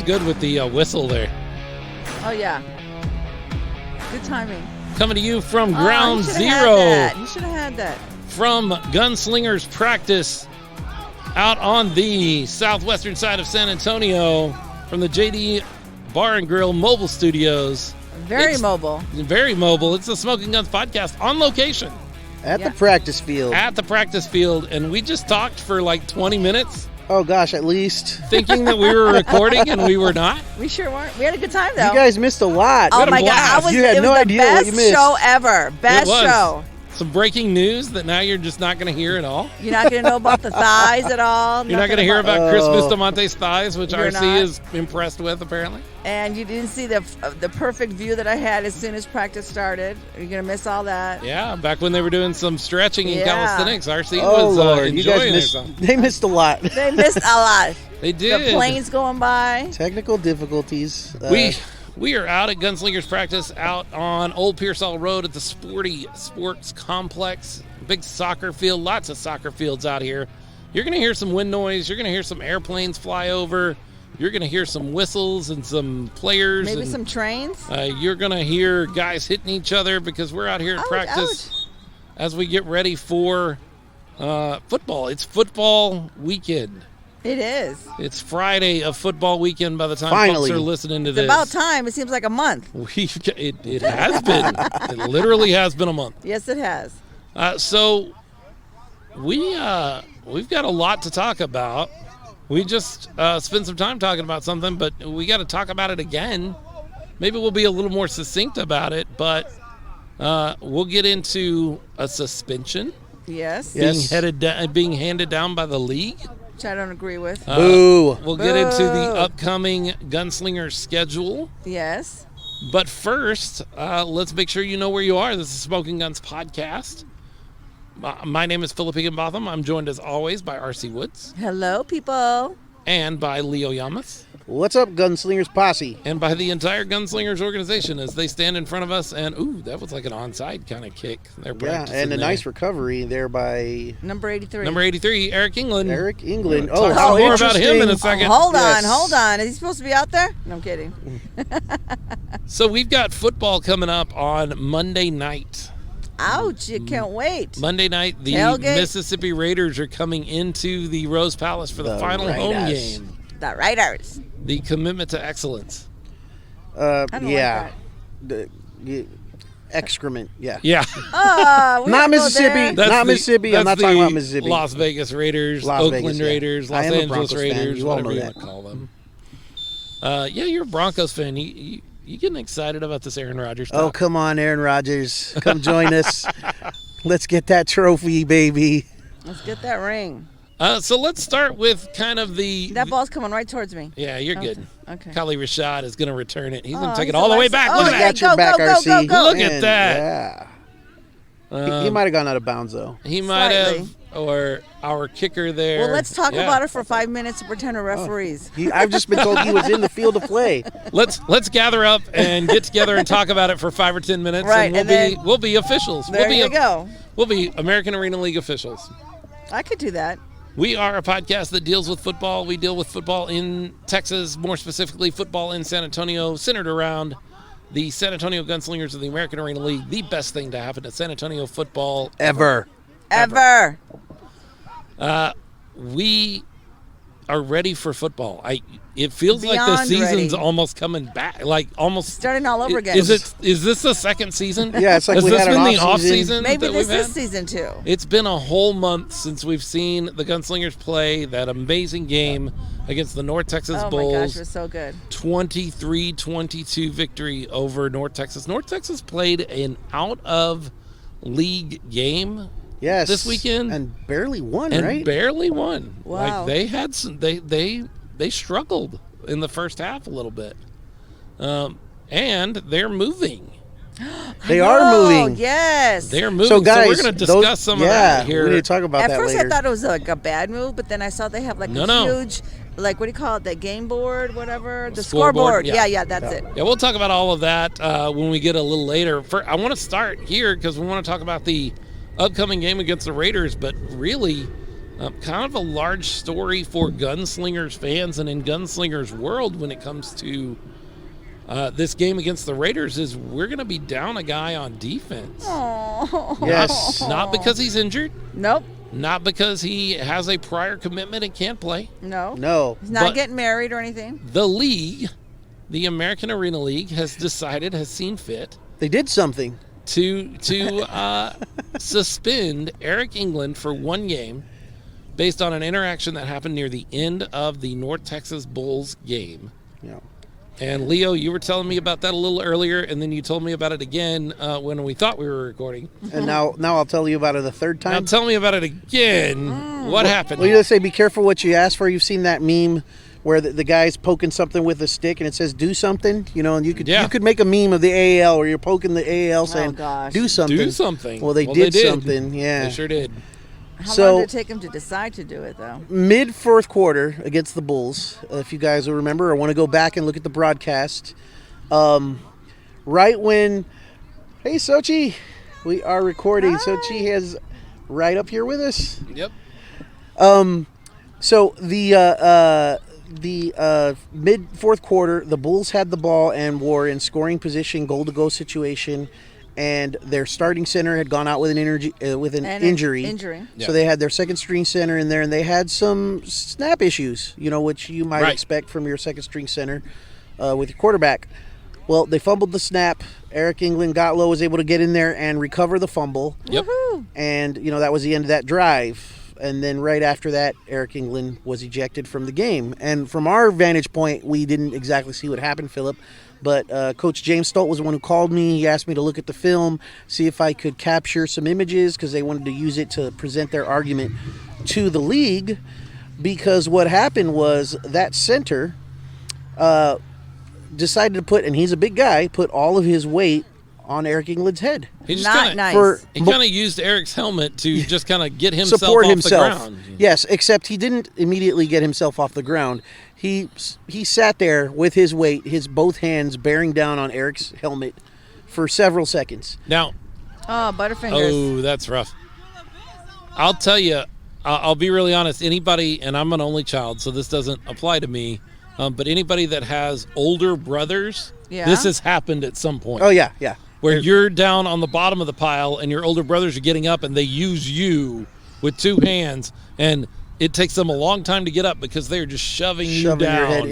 good with the whistle there. Oh, yeah. Good timing. Coming to you from Ground Zero. You should have had that. From Gunslingers Practice out on the southwestern side of San Antonio from the JD Bar and Grill mobile studios. Very mobile. Very mobile. It's the Smokin Gunz podcast on location. At the practice field. At the practice field. And we just talked for like 20 minutes. Oh, gosh, at least. Thinking that we were recording and we were not. We sure weren't. We had a good time, though. You guys missed a lot. Oh, my God. You had no idea what you missed. Best show ever. Best show. Some breaking news that now you're just not going to hear at all. You're not going to know about the thighs at all. You're not going to hear about Chris Bustamonte's thighs, which RC is impressed with, apparently. And you didn't see the perfect view that I had as soon as practice started. You're going to miss all that. Yeah, back when they were doing some stretching in calisthenics, RC was enjoying it. They missed a lot. They missed a lot. They did. The planes going by. Technical difficulties. We are out at Gunslingers Practice out on Old Pearsall Road at the Sporty Sports Complex. Big soccer field, lots of soccer fields out here. You're going to hear some wind noise. You're going to hear some airplanes fly over. You're going to hear some whistles and some players. Maybe some trains. You're going to hear guys hitting each other because we're out here at practice as we get ready for football. It's football weekend. It is. It's Friday of football weekend by the time Finally. folks are listening to this. It's about time. It seems like a month. It has been. It literally has been a month. Yes, it has. So we've got a lot to talk about. We just spent some time talking about something, but we got to talk about it again. Maybe we'll be a little more succinct about it, but we'll get into a suspension. Yes. Being handed down by the league. Which I don't agree with. Boo. We'll get into the upcoming Gunslinger schedule. Yes. But first, let's make sure you know where you are. This is Smokin Gunz podcast. My name is Philip Higginbotham. I'm joined as always by RC Woods. Hello, people. And by Leo Yamas. What's up, Gunslingers Posse? And by the entire Gunslingers organization as they stand in front of us. And, ooh, that was like an onside kind of kick. They're practicing and a nice recovery there by... Number 83. Number 83, Eric England. Eric England. Talk how more about him in a second. Hold on. Is he supposed to be out there? No, I'm kidding. So we've got football coming up on Monday night. Ouch, you can't wait. Monday night, the Mississippi Raiders are coming into the Rose Palace for the final home game. The Raiders. The commitment to excellence. I don't like that. Excrement, yeah. Yeah. Not Mississippi. Not Mississippi. I'm not talking about Mississippi. Las Vegas Raiders, Oakland Raiders, Los Angeles Raiders, whatever you want to call them. You're a Broncos fan. You getting excited about this Aaron Rodgers talk? Oh, come on, Aaron Rodgers. Come join us. Let's get that trophy, baby. Let's get that ring. So let's start with kind of the... That ball's coming right towards me. Yeah, you're good. Okay. Khalil Rashad is going to return it. He's going to take it all the way back. Look at that. Got your back, RC. Look at that. Yeah. He might have gone out of bounds, though. He might have. Or our kicker there. Well, let's talk about it for 5 minutes and pretend we're referees. I've just been told he was in the field of play. Let's gather up and get together and talk about it for 5 or 10 minutes. Right, and we'll be officials. There you go. We'll be American Arena League officials. I could do that. We are a podcast that deals with football. We deal with football in Texas, more specifically football in San Antonio, centered around the San Antonio Gunslingers of the American Arena League. The best thing to happen to San Antonio football ever. We are ready for football. It feels Beyond like the season's ready. almost coming back, almost starting all over again. Is this the second season? Yeah, it's like has we this had been an the off season? Maybe that this we've is had? season 2. It's been a whole month since we've seen the Gunslingers play that amazing game against the North Texas Bulls. Oh my gosh, it was so good. 23-22 victory over North Texas. North Texas played an out of league game. Yes. This weekend. And barely won, and right? Barely won. Wow. They had some they struggled in the first half a little bit. And they're moving. They are moving. Yes. They're moving. So, guys, we're going to discuss some of that here. We need to talk about that later. At first, later. I thought it was like a bad move, but then I saw they have huge, what do you call it, that game board, whatever? The scoreboard. Yeah, that's it. Yeah, we'll talk about all of that when we get a little later. I want to start here because we want to talk about the upcoming game against the Raiders, but really Kind of a large story for Gunslingers fans and in Gunslingers world when it comes to this game against the Raiders is we're going to be down a guy on defense. Aww. Yes. Not because he's injured. Nope. Not because he has a prior commitment and can't play. No. He's not getting married or anything. The league, the American Arena League, has seen fit. They did something. To suspend Eric England for one game based on an interaction that happened near the end of the North Texas Bulls game. Yeah. And Leo, you were telling me about that a little earlier, and then you told me about it again when we thought we were recording. And now I'll tell you about it a third time. Now tell me about it again. What happened? Well, you just say be careful what you ask for. You've seen that meme where the guy's poking something with a stick and it says do something, and you could make a meme of the AAL where you're poking the AAL saying do something. Do something. Well, they did something. Yeah. They sure did. How long did it take him to decide to do it, though? Mid fourth quarter against the Bulls, if you guys will remember or want to go back and look at the broadcast, right when, hey, Xochitl, we are recording. Hi. Xochitl is right up here with us. Yep. So the mid fourth quarter, the Bulls had the ball and were in scoring position, goal-to-go situation. And their starting center had gone out with an injury. Yeah. So they had their second string center in there, and they had some snap issues, which you might expect from your second string center with your quarterback. Well, they fumbled the snap. Eric England got low, was able to get in there and recover the fumble. Yep. Woohoo. And, that was the end of that drive. And then right after that, Eric England was ejected from the game. And from our vantage point, we didn't exactly see what happened, Philip. But Coach James Stolt was the one who called me. He asked me to look at the film, see if I could capture some images because they wanted to use it to present their argument to the league. Because what happened was that center decided to put, and he's a big guy, put all of his weight on Eric England's head. He just Not nice. He kind of used Eric's helmet to just kind of get himself support off himself. the ground. Yes, except he didn't immediately get himself off the ground. He sat there with his weight, his both hands bearing down on Eric's helmet for several seconds. Now, Oh, Butterfingers. oh, that's rough. I'll tell you, I'll be really honest. Anybody, and I'm an only child, so this doesn't apply to me, but anybody that has older brothers, this has happened at some point. Oh, yeah. Where you're down on the bottom of the pile and your older brothers are getting up and they use you with two hands, and it takes them a long time to get up because they're just shoving you down your head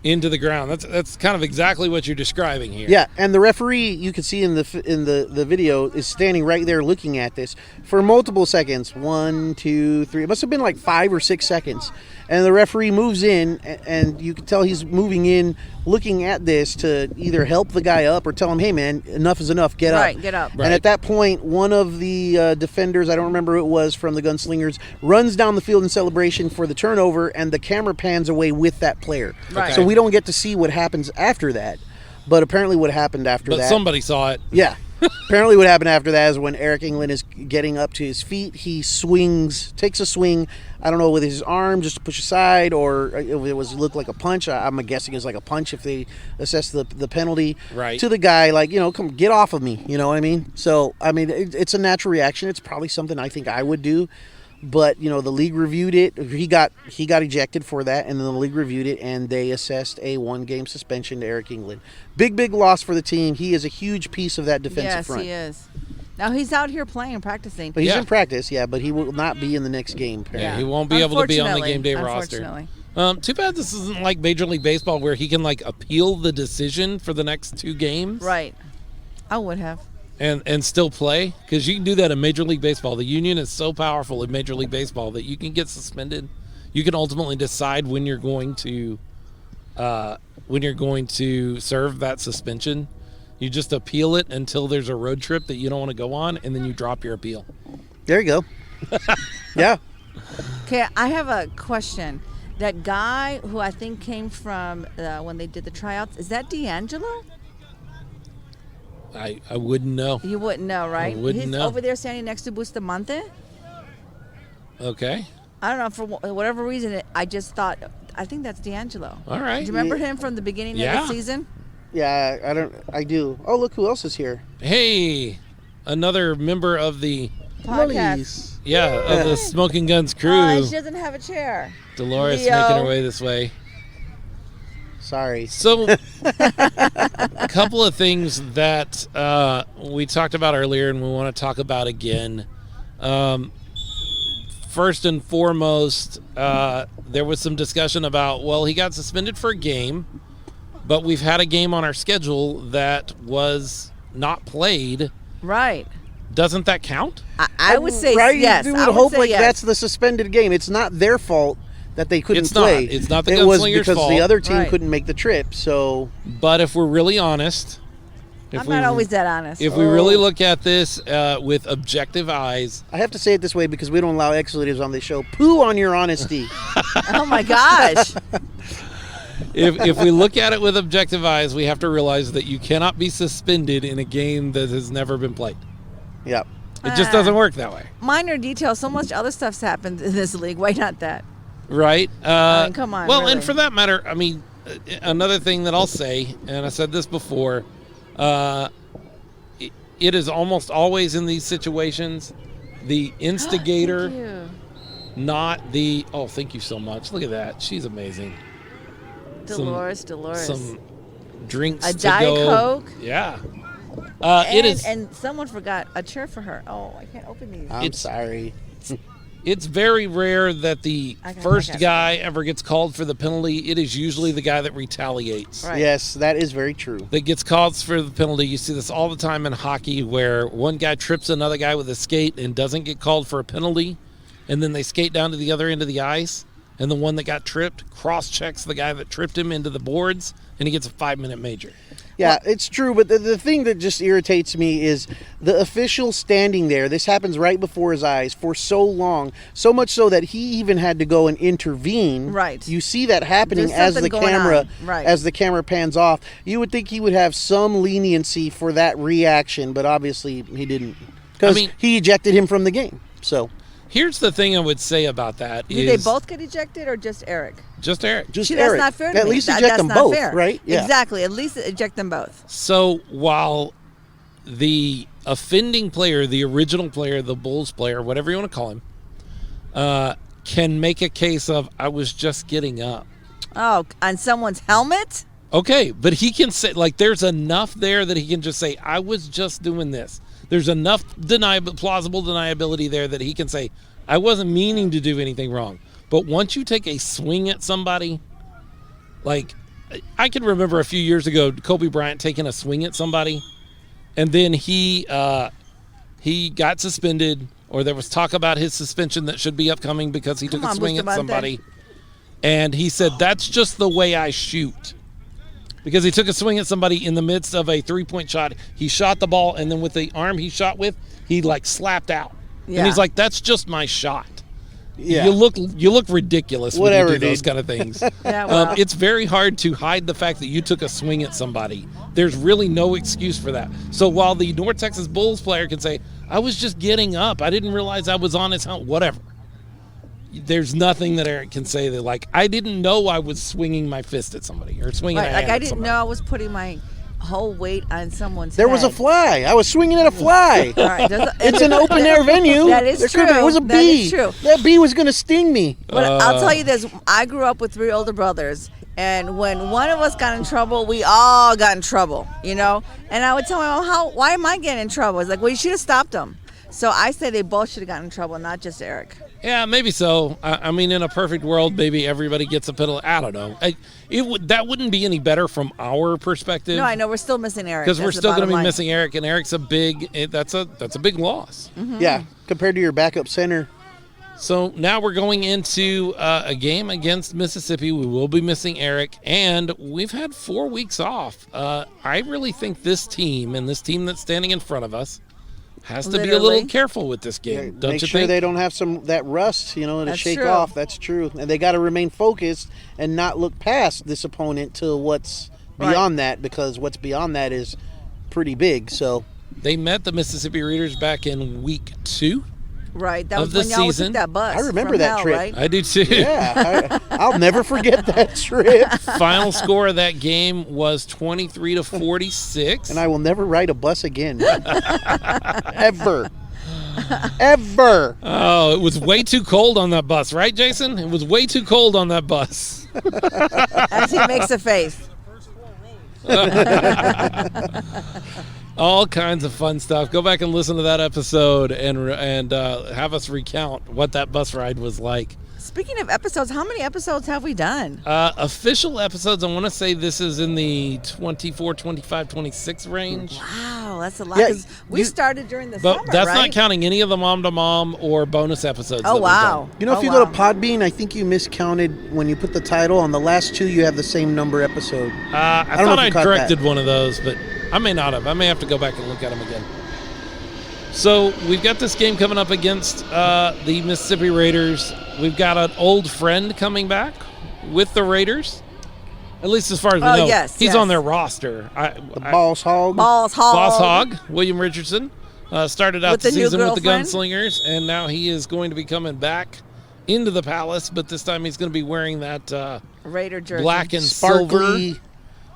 into the ground. That's kind of exactly what you're describing here. Yeah, and the referee, you can see in the video, is standing right there looking at this for multiple seconds. 1, 2, 3. It must have been like 5 or 6 seconds. And the referee moves in, and you can tell he's moving in, looking at this to either help the guy up or tell him, hey, man, enough is enough. Get up. Right, get up. Right. And at that point, one of the defenders, I don't remember who it was from the Gunslingers, runs down the field in celebration for the turnover, and the camera pans away with that player. Right. So we don't get to see what happens after that. But apparently what happened after that... But somebody saw it. Yeah. Apparently what happened after that is when Eric England is getting up to his feet, he takes a swing, I don't know, with his arm just to push aside, or it looked like a punch. I'm guessing it was like a punch if they assess the penalty. Right. To the guy, like, come get off of me, you know what I mean? So, I mean, it's a natural reaction. It's probably something I think I would do. But, the league reviewed it. He got ejected for that, and then the league reviewed it, and they assessed a 1-game suspension to Eric England. Big loss for the team. He is a huge piece of that defensive front. Yes, he is. Now he's out here practicing. But he's in practice, but he will not be in the next game. Apparently. Yeah, he won't be able to be on the game day roster. Too bad this isn't like Major League Baseball where he can appeal the decision for the next 2 games. Right. I would have. And still play, because you can do that in Major League Baseball. The union is so powerful in Major League Baseball that you can get suspended. You can ultimately decide when you're going to serve that suspension. You just appeal it until there's a road trip that you don't want to go on, and then you drop your appeal. There you go. Yeah. Okay, I have a question. That guy who I think came from when they did the tryouts, is that D'Angelo? I wouldn't know. You wouldn't know, right? I wouldn't know. He's over there standing next to Bustamante. Okay. I don't know, for whatever reason, I just thought, I think that's D'Angelo. All right. Do you remember him from the beginning of the season? Yeah, I do. Oh, look who else is here. Hey, another member of the podcast. Of the Smokin Gunz Crew. Oh, she doesn't have a chair. Dolores Leo. making her way this way. Sorry. So, a couple of things that we talked about earlier and we want to talk about again. First and foremost, there was some discussion about, well, he got suspended for a game, but we've had a game on our schedule that was not played. Right. Doesn't that count? I would say right? yes. You would I would hope say like yes. that's the suspended game. It's not their fault that they couldn't play. It's not the It was Gunslingers' because fault. the other team Right. couldn't make the trip. So, But if we're really honest, I'm not always that honest. If we really look at this with objective eyes, I have to say it this way because we don't allow expletives on this show. Poo on your honesty. Oh my gosh. if we look at it with objective eyes, we have to realize that you cannot be suspended in a game that has never been played. Yep. It just doesn't work that way. Minor details. So much other stuff's happened in this league. Why not that? Right? I mean, come on. Well, really. and for that matter, I mean, another thing that I'll say, and I said this before, it is almost always in these situations the instigator, Thank you. not the, oh, thank you so much. Look at that. She's amazing. Dolores. Some drinks A to Diet go. Coke. Yeah. And, it is. and someone forgot a chair for her. Oh, I can't open these. I'm sorry. It's very rare that the I got first it. guy ever gets called for the penalty. It is usually the guy that retaliates. Right. Yes, that is very true. That gets called for the penalty. You see this all the time in hockey where one guy trips another guy with a skate and doesn't get called for a penalty, and then they skate down to the other end of the ice, and the one that got tripped cross-checks the guy that tripped him into the boards, and he gets a 5-minute major. Yeah, it's true, but the thing that just irritates me is the official standing there. This happens right before his eyes for so long, so much so that he even had to go and intervene. Right. You see that happening There's as something the going camera on. Right. as the camera pans off. You would think he would have some leniency for that reaction, but obviously he didn't, because he ejected him from the game. So Here's the thing I would say about that Did they both get ejected or just Eric? Just Eric. just See, Eric. that's not fair to At me. least That's eject them not both, fair. right? Yeah. Exactly. At least eject them both. So while the offending player, the original player, the Bulls player, whatever you want to call him, can make a case of, I was just getting up. Oh, on someone's helmet? Okay, but he can say, like, there's enough there that he can just say, I was just doing this. There's enough plausible deniability there that he can say, I wasn't meaning to do anything wrong. But once you take a swing at somebody, like, I can remember a few years ago, Kobe Bryant taking a swing at somebody, and then he got suspended, or there was talk about his suspension that should be upcoming because he took a swing at somebody. And he said, that's just the way I shoot. Because he took a swing at somebody in the midst of a three-point shot. He shot the ball, and then with the arm he shot with, he, like, slapped out. Yeah. And he's like, that's just my shot. Yeah. You look ridiculous Whatever, when you do those dude. kind of things. Yeah, well. It's very hard to hide the fact that you took a swing at somebody. There's really no excuse for that. So while the North Texas Bulls player can say, I was just getting up, I didn't realize I was on his helmet, whatever. There's nothing that Eric can say that, like, I didn't know I was swinging my fist at somebody or swinging a Right, hand like I at didn't somebody. know I was putting my whole weight on someone's There head. was a fly. I was swinging at a fly. All right, It's an open air venue. That is There true. It was a bee. That is true. That bee was going to sting me. But I'll tell you this: I grew up with 3 older brothers, and when one of us got in trouble, we all got in trouble, you know. And I would tell my mom, why am I getting in trouble? It's like, well, you should have stopped them. So I say they both should have gotten in trouble, not just Eric. Yeah, maybe so. I mean, in a perfect world, maybe everybody gets a penalty. I don't know. That wouldn't be any better from our perspective. No, I know we're still missing Eric because we're That's the still going to bottom be line. missing Eric, and Eric's a big. That's a big loss. Mm-hmm. Yeah, compared to your backup center. So now we're going into a game against Mississippi. We will be missing Eric, and we've had 4 weeks off. I really think this team and this team that's standing in front of us has to be a little Literally. careful with this game. Don't Make you sure think? they don't have that rust, to That's shake true. off. That's true. And they got to remain focused and not look past this opponent to what's beyond that, because what's beyond that is pretty big. So They met the Mississippi Readers back in week 2. Right, that of was the when y'all season. took that bus. I remember from that hell, trip. Right? I do too. yeah, I'll never forget that trip. Final score of that game was 23-46. And I will never ride a bus again. Ever. Ever. Oh, it was way too cold on that bus, right, Jason? It was way too cold on that bus. As he makes a face. All kinds of fun stuff. Go back and listen to that episode and have us recount what that bus ride was like. Speaking of episodes, how many episodes have we done? Official episodes, I want to say this is in the 24, 25, 26 range. Wow, that's a lot. Yeah, 'Cause we started during the But summer, that's right? not counting any of the Mom to Mom or bonus episodes. Oh, that we've wow. done. You know, if Oh, you wow. go to Podbean, I think you miscounted when you put the title. On the last two, you have the same number episode. I don't know thought if I you caught corrected that. one of those, but I may not have. I may have to go back and look at them again. So we've got this game coming up against the Mississippi Raiders. We've got an old friend coming back with the Raiders, at least as far as we know. Yes, He's yes. on their roster. The Boss Hog. Balls Hog. Boss Hog, William Richardson, started out With the the new season with the girlfriend? Gunslingers, and now he is going to be coming back into the Palace, but this time he's going to be wearing that Raider jersey. black and silver. Sparkly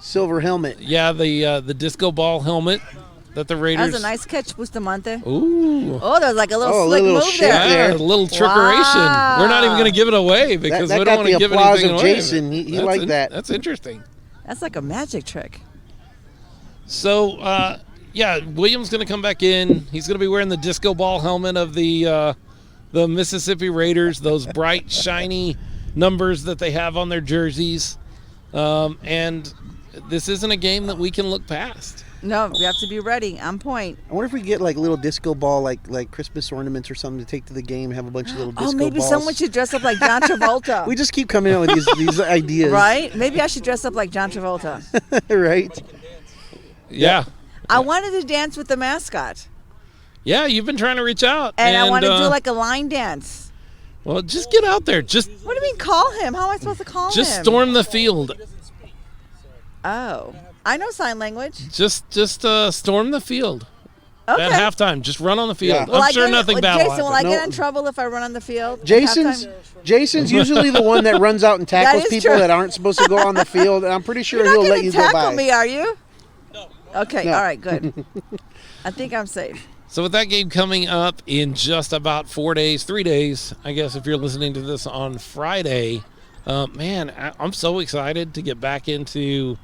silver helmet. Yeah, the disco ball helmet that the That Raiders. was a nice catch, Bustamante. Ooh. Oh, there was like a little Oh, a slick little move shake there. there. Yeah, a little trickeration. Wow. We're not even going to give it away because That we got don't the want to give applause anything of away. Jason. He That's liked that. That's interesting. That's like a magic trick. So, yeah, William's going to come back in. He's going to be wearing the disco ball helmet of the Mississippi Raiders, those bright, shiny numbers that they have on their jerseys. And this isn't a game that we can look past. No, we have to be ready. On point. I wonder if we get like little disco ball, like Christmas ornaments or something to take to the game. Have a bunch of little disco Oh, maybe balls. someone should dress up like John Travolta. We just keep coming out with these ideas, Right? Maybe I should dress up like John Travolta. right? Yeah. I wanted to dance with the mascot. Yeah, you've been trying to reach out. And I want to do like a line dance. Well, just get out there. Just What do you mean call him? How am I supposed to call him? storm the field. Oh. I know sign language. Just storm the field. Okay. At halftime, just run on the field. Yeah. Will I I'm sure get- nothing bad will Jason, will happen. I get No. in trouble if I run on the field? at Jason's halftime? Jason's usually the one that runs out and tackles is people true. that aren't supposed to go on the field. And I'm pretty sure You're he'll not let going you to go tackle by. me, are you? No. Okay, No. all right, good. I think I'm safe. So with that game coming up in just about 3 days, I guess if you're listening to this on Friday, man, I'm so excited to get back into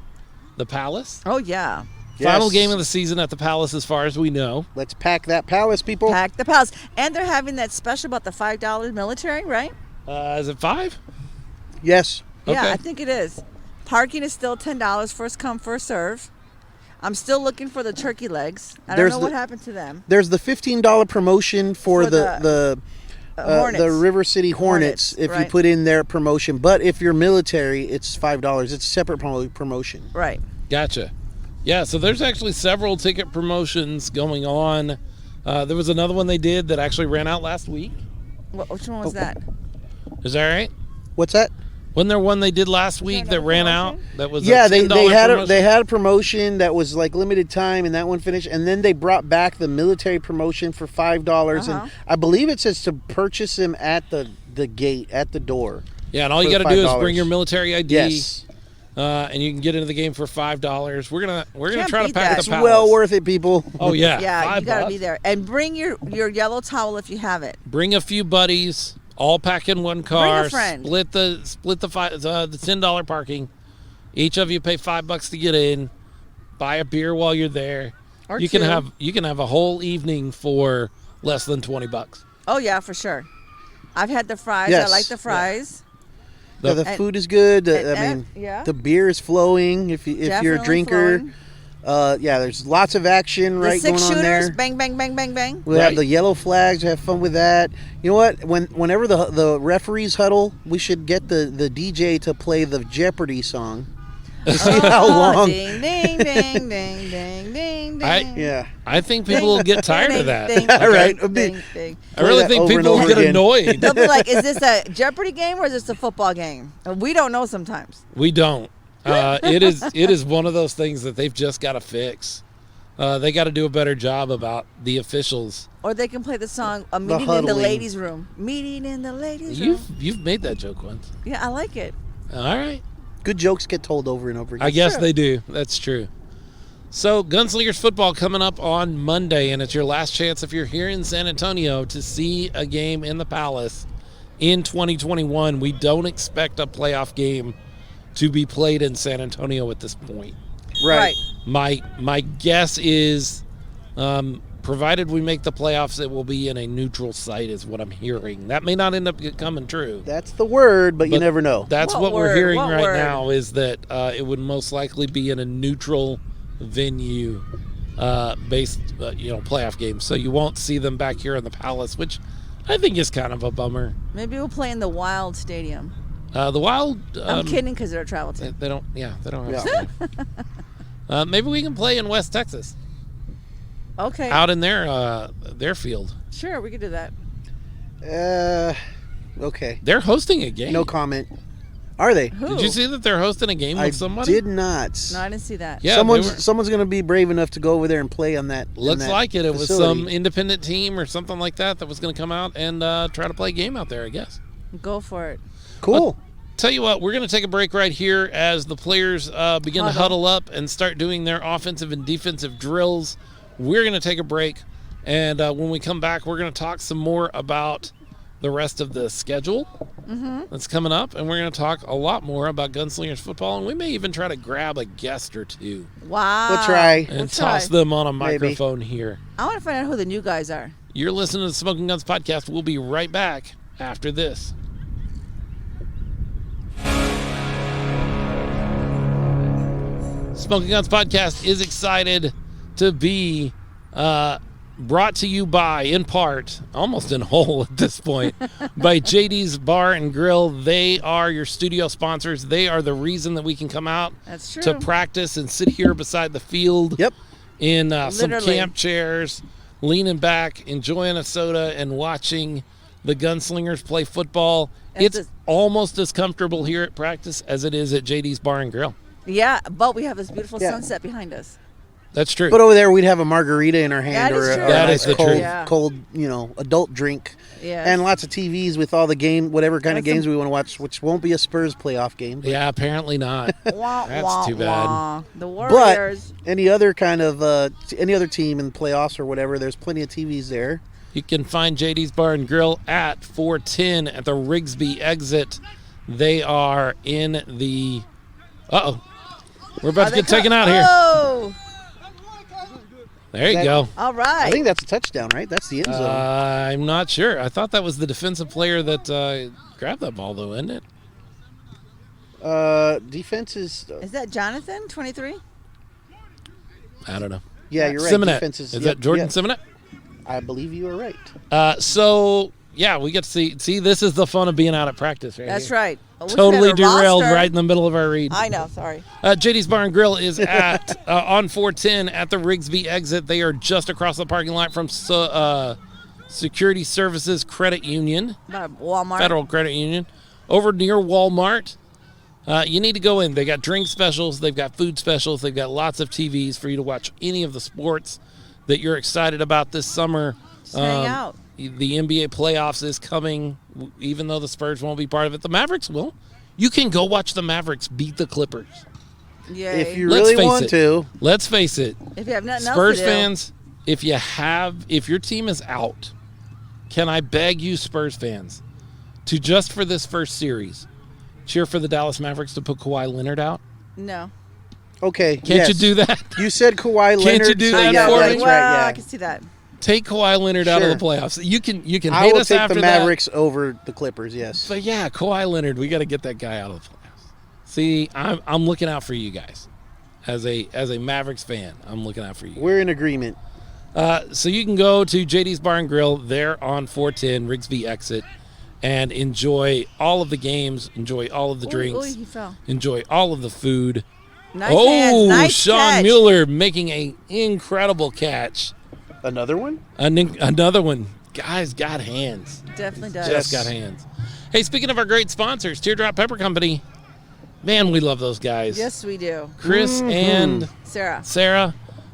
the Palace. Oh, yeah. Final Yes. game of the season at the Palace as far as we know. Let's pack that palace, people. Pack the palace. And they're having that special about the $5 military, right? Is it 5? Yes. Yeah, Okay. I think it is. Parking is still $10, first come, first serve. I'm still looking for the turkey legs. I don't There's know the- what happened to them. There's the $15 promotion for the Hornets. River City Hornets, if you right. put in their promotion. But if you're military, it's $5. It's a separate promotion. Right. Gotcha. Yeah, so there's actually several ticket promotions going on. There was another one they did that actually ran out last week. Which one was that? Is that right? What's that? Wasn't there one they did last week that another ran out? promotion? That was Yeah, a $10 promotion? they had a promotion that was like limited time, and that one finished. And then they brought back the military promotion for $5, Uh-huh. and I believe it says to purchase them at the gate at the door. Yeah, and all you for got to do is $5. bring your military ID. Yes, And you can get into the game for $5. We're gonna Can't try to beat pack that. the it's Palace. well worth it, people. Oh yeah, Yeah, you got to $5. be there. And bring your yellow towel if you have it. Bring a few buddies, all pack in one car. Bring a friend. Split the the $10 parking. Each of you pay $5 to get in. Buy a beer while you're there. Or you two. can have a whole evening for less than $20. Oh, yeah, for sure. I've had the fries. Yes. I like the fries. Yeah, the And- food is good. I and- mean, yeah. the beer is flowing. If you're a Definitely drinker, flowing. yeah, there's lots of action The right going 6 on shooters, there. bang, bang, bang, bang, bang. We'll have Right. the yellow flags. Have fun with that. You know what? Whenever the referees huddle, we should get the DJ to play the Jeopardy song. To see how long. Ding, ding, ding, ding, ding, ding, ding. Yeah. I think people will get tired of that. Ding, All right. ding, ding, ding. I really that think over and people will over get again. annoyed. They'll be like, is this a Jeopardy game or is this a football game? And we don't know sometimes. We don't. It is one of those things that they've just got to fix. They got to do a better job about the officials. Or they can play the song "A Meeting in the huddling. Ladies' Room." Meeting in the ladies' room. You've made that joke once. Yeah, I like it. All right. Good jokes get told over and over again. I guess true. they do. That's true. So, Gunslingers football coming up on Monday, and it's your last chance if you're here in San Antonio to see a game in the Palace in 2021. We don't expect a playoff game to be played in San Antonio at this point. Right. My guess is, provided we make the playoffs, it will be in a neutral site, is what I'm hearing. That may not end up coming true. That's the word, but you never know. That's What what we're word? hearing What right word? now, is that it would most likely be in a neutral venue based playoff game. So you won't see them back here in the Palace, which I think is kind of a bummer. Maybe we'll play in the Wild Stadium. The Wild. I'm kidding, because they're a travel team. They don't. Yeah, they don't have. Yeah. Maybe we can play in West Texas, Okay. out in their field. Sure, we could do that. Okay. They're hosting a game. No comment. Are they? Who? Did you see that they're hosting a game I with somebody? did not. No, I didn't see that. Yeah, someone's going to be brave enough to go over there and play on that. Looks like it. It was facility. some independent team or something like that was going to come out and try to play a game out there, I guess. Go for it. Cool. Tell you what, we're going to take a break right here as the players begin to huddle up and start doing their offensive and defensive drills. We're going to take a break, and when we come back, we're going to talk some more about the rest of the schedule that's coming up, and we're going to talk a lot more about Gunslingers football, and we may even try to grab a guest or two Wow. We'll try. and toss them on a Maybe. microphone here. I want to find out who the new guys are. You're listening to the Smokin Gunz podcast. We'll be right back after this. Smokin Gunz podcast is excited to be brought to you by, in part, almost in whole at this point, by JD's Bar and Grill. They are your studio sponsors. They are the reason that we can come out That's true. to practice and sit here beside the field. Yep. In some Literally. camp chairs, leaning back, enjoying a soda, and watching the Gunslingers play football. It's almost as comfortable here at practice as it is at JD's Bar and Grill. Yeah, but we have this beautiful Yeah. sunset behind us. That's true. But over there, we'd have a margarita in our hand, That is or true. a That nice is the cold, truth. Yeah. cold, adult drink, Yeah. and lots of TVs with all the whatever kind of That's games we want to watch, which won't be a Spurs playoff game. But Yeah, apparently not. Wah, That's wah, too bad. wah. The Warriors. any other kind of any other team in the playoffs or whatever, there's plenty of TVs there. You can find JD's Bar and Grill at 410 at the Rigsby exit. They are in the... Uh-oh. We're about to get taken out here. Oh, There you go. all right. I think that's a touchdown, right? That's the end zone. I'm not sure. I thought that was the defensive player that grabbed that ball, though, isn't it? Defense is. Is that Jonathan, 23? I don't know. Yeah, you're right. Simonet. Defense Is that Jordan Simonet? I believe you are right. So, yeah, we get to see, this is the fun of being out at practice right That's here. right. I wish we Totally had a derailed roster. right in the middle of our read. I know, sorry. JD's Bar and Grill is at on 410 at the Rigsby exit. They are just across the parking lot from Security Services Credit Union, Walmart. Federal Credit Union, over near Walmart. You need to go in. They got drink specials. They've got food specials. They've got lots of TVs for you to watch any of the sports that you're excited about this summer. Just hang out. The NBA playoffs is coming, even though the Spurs won't be part of it. The Mavericks will. You can go watch the Mavericks beat the Clippers. Yay. If you Let's really face want it. to. Let's face it. If you have nothing Spurs else to do. fans, if your team is out, can I beg you, Spurs fans, to just for this first series, cheer for the Dallas Mavericks to put Kawhi Leonard out? No. Okay. Can't you do that? You said Kawhi Leonard. Can't you do so that yeah, for that's me? Well, right. Yeah. I can see that. Take Kawhi Leonard out of Sure. the playoffs. You can I hate will us take after the that. Mavericks over the Clippers. Yes. But yeah, Kawhi Leonard, we got to get that guy out of the playoffs. See, I'm looking out for you guys. As a Mavericks fan, I'm looking out for you. We're in agreement. So you can go to JD's Bar and Grill there on 410 Rigsby exit and enjoy all of the games, enjoy all of the drinks, Ooh, he fell. enjoy all of the food. Nice hands. Nice Sean catch. Mueller making an incredible catch. Another one? Another one. Guy's got hands. Definitely does. Just got hands. Hey, speaking of our great sponsors, Teardrop Pepper Company. Man, we love those guys. Yes, we do. Chris and Sarah. Sarah.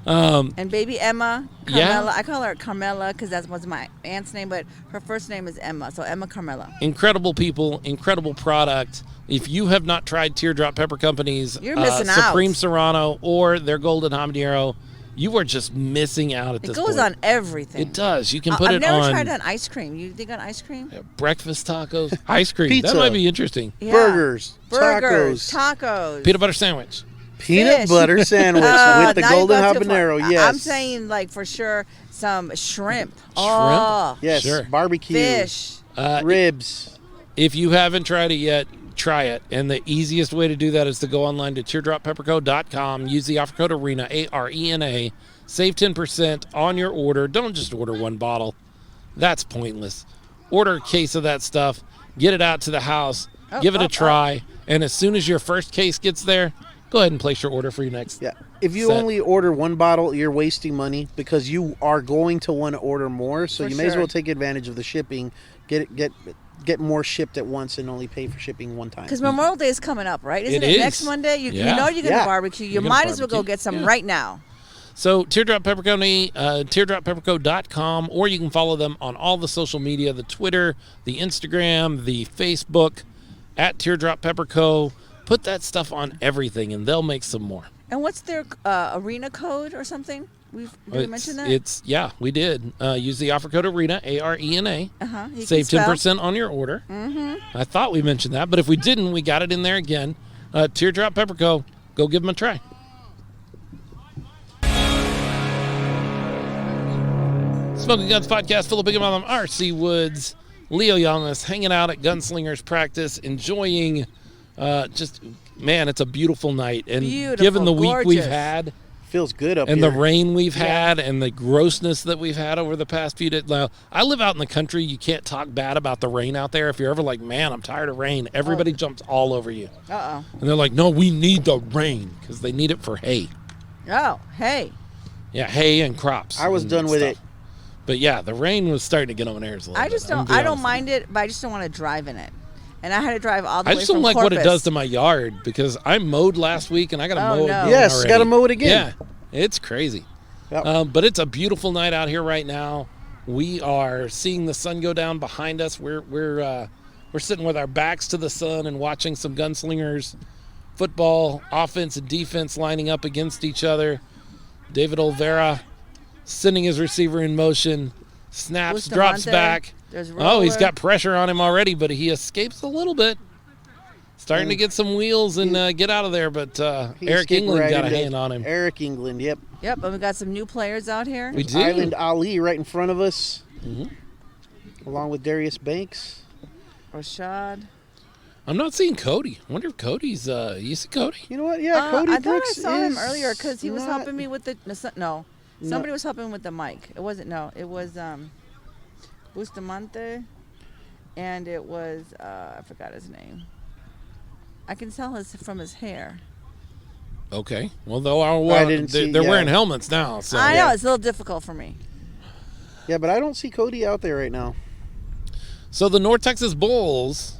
And baby Emma, Carmela. Yeah. I call her Carmela because that was my aunt's name, but her first name is Emma. So Emma Carmela. Incredible people, incredible product. If you have not tried Teardrop Pepper Company's You're missing out. Supreme Serrano or their Golden Habanero, you are just missing out at this point. It goes on everything. It does. You can put I've it never on tried it on ice cream. You think on ice cream? breakfast tacos, ice cream. Pizza. That might be interesting. Yeah. Burgers, tacos. Peanut butter sandwich. peanut Fish. butter sandwich with the now you golden go too far. habanero. Yes. I'm saying like for sure some shrimp. Oh, yes. Sure. Barbecue. fish. Ribs. If you haven't tried it yet, try it. And the easiest way to do that is to go online to teardroppepperco.com. Use the offer code ARENA, ARENA. Save 10% on your order. Don't just order one bottle. That's pointless. Order a case of that stuff. Get it out to the house. Give it a try. And as soon as your first case gets there, go ahead and place your order for your next. Yeah. If you set. only order one bottle, you're wasting money because you are going to want to order more. So For you may as sure. well take advantage of the shipping. Get more shipped at once and only pay for shipping one time. Because Memorial Day is coming up, right? Isn't It it is. next Monday? You Yeah. know you're going to Yeah. barbecue. You You're gonna might as well go barbecue. get some Yeah. right now. So Teardrop Pepper Company, teardroppepperco.com, or you can follow them on all the social media, the Twitter, the Instagram, the Facebook, at Teardrop Pepper Co. Put that stuff on everything, and they'll make some more. And what's their arena code or something? Did we mention that? Yeah, we did. Use the offer code ARENA, ARENA. You Save can spell. 10% on your order. I thought we mentioned that, but if we didn't, we got it in there again. Teardrop Pepper Co. Go give them a try. Smokin Gunz Podcast, Philip Bigum, R.C. Woods, Leo Yamas, hanging out at Gunslingers Practice, enjoying man, it's a beautiful night. And Beautiful, given the week we've gorgeous. had Feels good up and here. the rain we've had and the grossness that we've had over the past few days. Now, I live out in the country. You can't talk bad about the rain out there. If you're ever like, man, I'm tired of rain, everybody jumps all over you. Uh-oh. And they're like, no, we need the rain because they need it for hay. Oh, hey. Yeah, hay and crops. I was and done with stuff. it. But yeah, the rain was starting to get on my nerves a little I bit. just I'm don't. gonna be I don't honest mind it, but I just don't want to drive in it. And I had to drive all the I way just from don't like what it Corpus. does to my yard because I mowed last week and I got to Oh, mow it no. again Yes, already. got to mow it again. Yeah, it's crazy. Yep. But it's a beautiful night out here right now. We are seeing the sun go down behind us. We're sitting with our backs to the sun and watching some Gunslingers football, offense and defense lining up against each other. David Olvera sending his receiver in motion, snaps, drops Bustamante. back. There's Oh, he's Roller. got pressure on him already, but he escapes a little bit. Starting to get some wheels and get out of there, but He Eric escaped England right got a into hand on him. Eric England, yep. Yep, and we got some new players out here. We do. Island Ali right in front of us, Mhm. along with Darius Banks. Rashad. I'm not seeing Cody. I wonder if Cody's. You see Cody? You know what? Yeah, Cody I thought Brooks I saw him is earlier because he was not- helping me with the. No, somebody was helping with the mic. It wasn't. No, it was Bustamante, and it was I forgot his name. I can tell from his hair. Okay. Well, though I didn't see- they're yeah. wearing helmets now. So I know it's a little difficult for me. Yeah, but I don't see Cody out there right now. So the North Texas Bulls,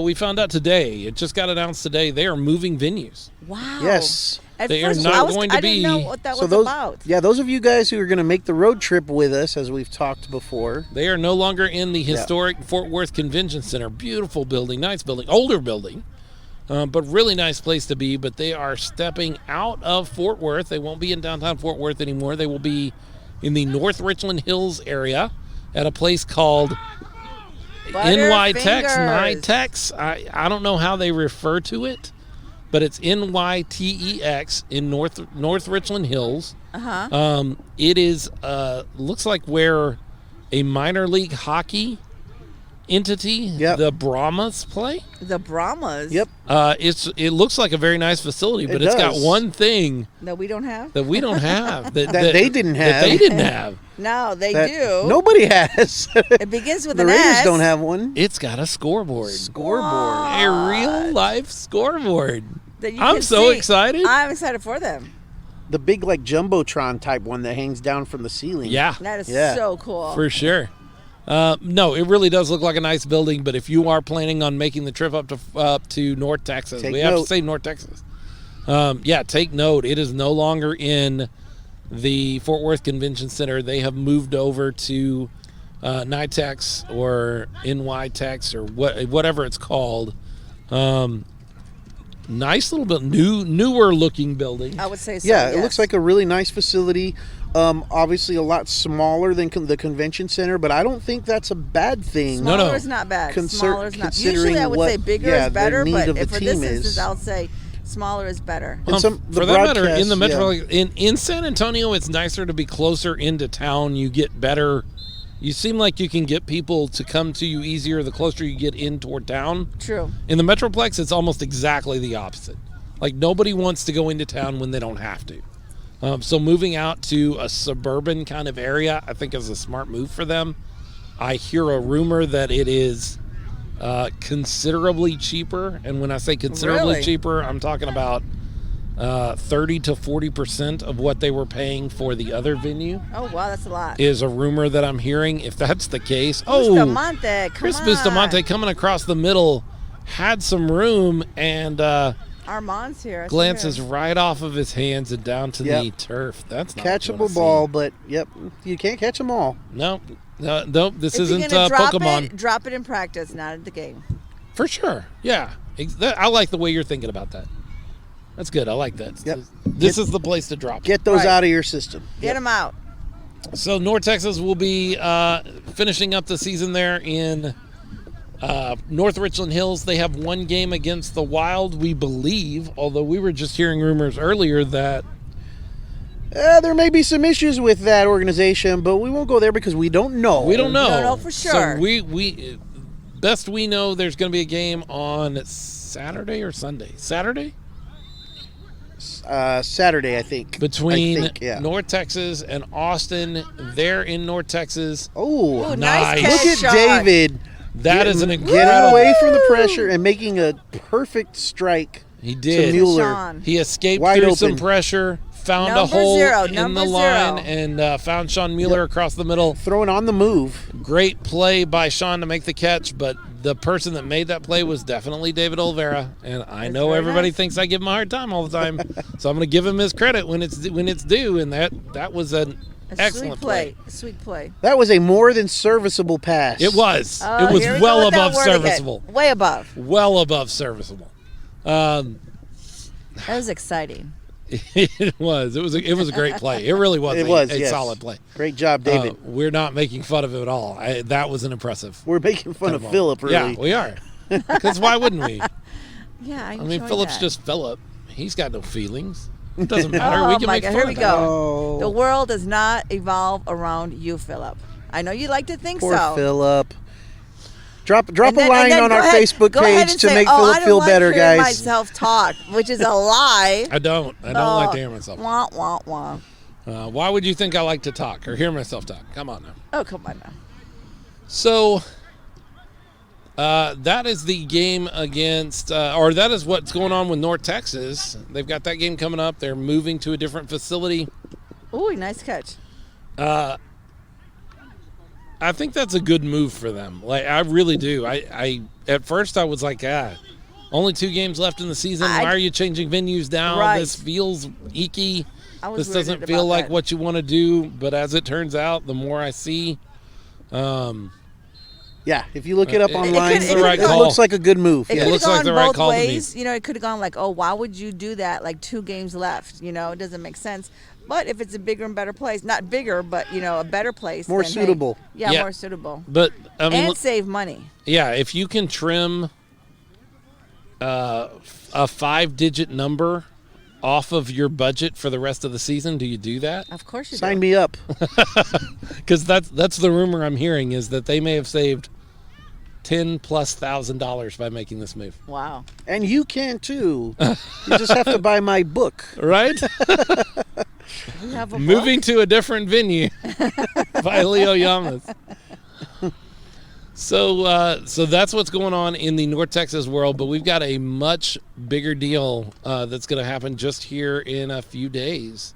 we found out today. It just got announced today. They are moving venues. Wow. Yes. At They are first, not I was, going to I didn't know be- what that So was those, about. yeah, those of you guys who are going to make the road trip with us, as we've talked before, They are no longer in the historic Fort Worth Convention Center. Beautiful building, nice building, older building, but really nice place to be. But they are stepping out of Fort Worth. They won't be in downtown Fort Worth anymore. They will be in the North Richland Hills area at a place called NYTEX, Butterfingers. NYTEX. I don't know how they refer to it, but it's NYTEX in North Richland Hills. It is looks like where a minor league hockey entity, Yep. the Brahmas, play. The Brahmas. yep, It looks like a very nice facility, but It it's got does. one thing That we don't have. that we don't have that they didn't that have. they didn't have. No, they that do. nobody has. It begins with The an Raiders S. don't have one. It's got a scoreboard, Scoreboard. a real life scoreboard. That you I'm can so see. excited. I'm excited for them. The big like jumbotron type one that hangs down from the ceiling. Yeah, That is Yeah. so cool. for sure. No, it really does look like a nice building. But if you are planning on making the trip up to North Texas, Take we have to note. say North Texas. Take note. It is no longer in the Fort Worth Convention Center. They have moved over to NYTEX or NYTEX or whatever it's called. Nice little bit newer looking building. I would say so. Yeah, yes. it looks like a really nice facility. Obviously a lot smaller than the convention center, but I don't think that's a bad thing. Smaller is not bad. Smaller is not. Usually I would say bigger is better, but for this instance, I would say smaller is better. For that matter, in the metro, in San Antonio, it's nicer to be closer into town. You get better. You seem like you can get people to come to you easier the closer you get in toward town. True. In the Metroplex, it's almost exactly the opposite. Like, nobody wants to go into town when they don't have to. So moving out to a suburban kind of area, I think is a smart move for them. I hear a rumor that it is considerably cheaper. And when I say considerably cheaper, I'm talking about 30 to 40% of what they were paying for the other venue. Oh, wow, that's a lot. Is a rumor that I'm hearing. If that's the case, Chris Bustamante coming across the middle had some room and Armand's here. Glances right off of his hands and down to the turf. That's not catchable ball, but you can't catch them all. No, this isn't drop Pokemon. Drop it in practice, not at the game. For sure, yeah. I like the way you're thinking about that. That's good. I like that. Yep. This is the place to drop. Get those out of your system. Get them out. So North Texas will be finishing up the season there in North Richland Hills. They have one game against the Wild, we believe, although we were just hearing rumors earlier that there may be some issues with that organization, but we won't go there because we don't know. We don't know. We don't know for sure. So we best we know there's going to be a game on Saturday or Sunday. Saturday? Saturday, I think. Between North Texas and Austin. They're in North Texas. Oh, nice. Look at David. That is an incredible. Getting away from the pressure and making a perfect strike. He did. To Mueller. He escaped Wide through open. some pressure, found a hole in the line, and found Sean Mueller across the middle. Throwing on the move. Great play by Sean to make the catch, but the person that made that play was definitely David Olvera, and I know everybody thinks I give him a hard time all the time, so I'm going to give him his credit when it's due, and that was an excellent play. A sweet play. That was a more than serviceable pass. It was. It was well above serviceable. Way above. Well above serviceable. That was exciting. It was. It was a great play. It really was. A solid play. Great job, David. We're not making fun of him at all. That was an impressive. We're making fun of Phillip, really. Yeah, we are. Because why wouldn't we? Yeah, I mean, Phillip's just Phillip. He's got no feelings. It doesn't matter. We can make fun of him. Here we go. The world does not evolve around you, Phillip. I know you like to think so. Poor Phillip. Drop a line on our Facebook page to make Phillip feel better, guys. I don't like myself talk, which is a lie. I don't like to hear myself talk. Wah, wah, wah. Why would you think I like to talk or hear myself talk? Come on now. Oh, come on now. So that is the game against, or that is what's going on with North Texas. They've got that game coming up. They're moving to a different facility. Ooh, nice catch. I think that's a good move for them. Like, I really do. I at first I was like, only 2 games left in the season. Why are you changing venues now? Right. This feels icky. This doesn't about feel like that. what you want to do. But as it turns out, the more I see, yeah, if you look it up online, it looks like a good move. It looks like the right call to me. You know, it could have gone like, oh, why would you do that? Like 2 games left. You know, it doesn't make sense. But if it's a bigger and better place, not bigger, but, you know, a better place. More suitable. Hey, more suitable. But, I mean, and save money. Yeah, if you can trim a 5-digit number off of your budget for the rest of the season, do you do that? Of course you do. Sign me up. Because that's the rumor I'm hearing, is that they may have saved $10,000+ by making this move. Wow. And you can too. You just have to buy my book. Right? You have a Moving to a different venue by Leo Yamas. So that's what's going on in the North Texas world, but we've got a much bigger deal that's going to happen just here in a few days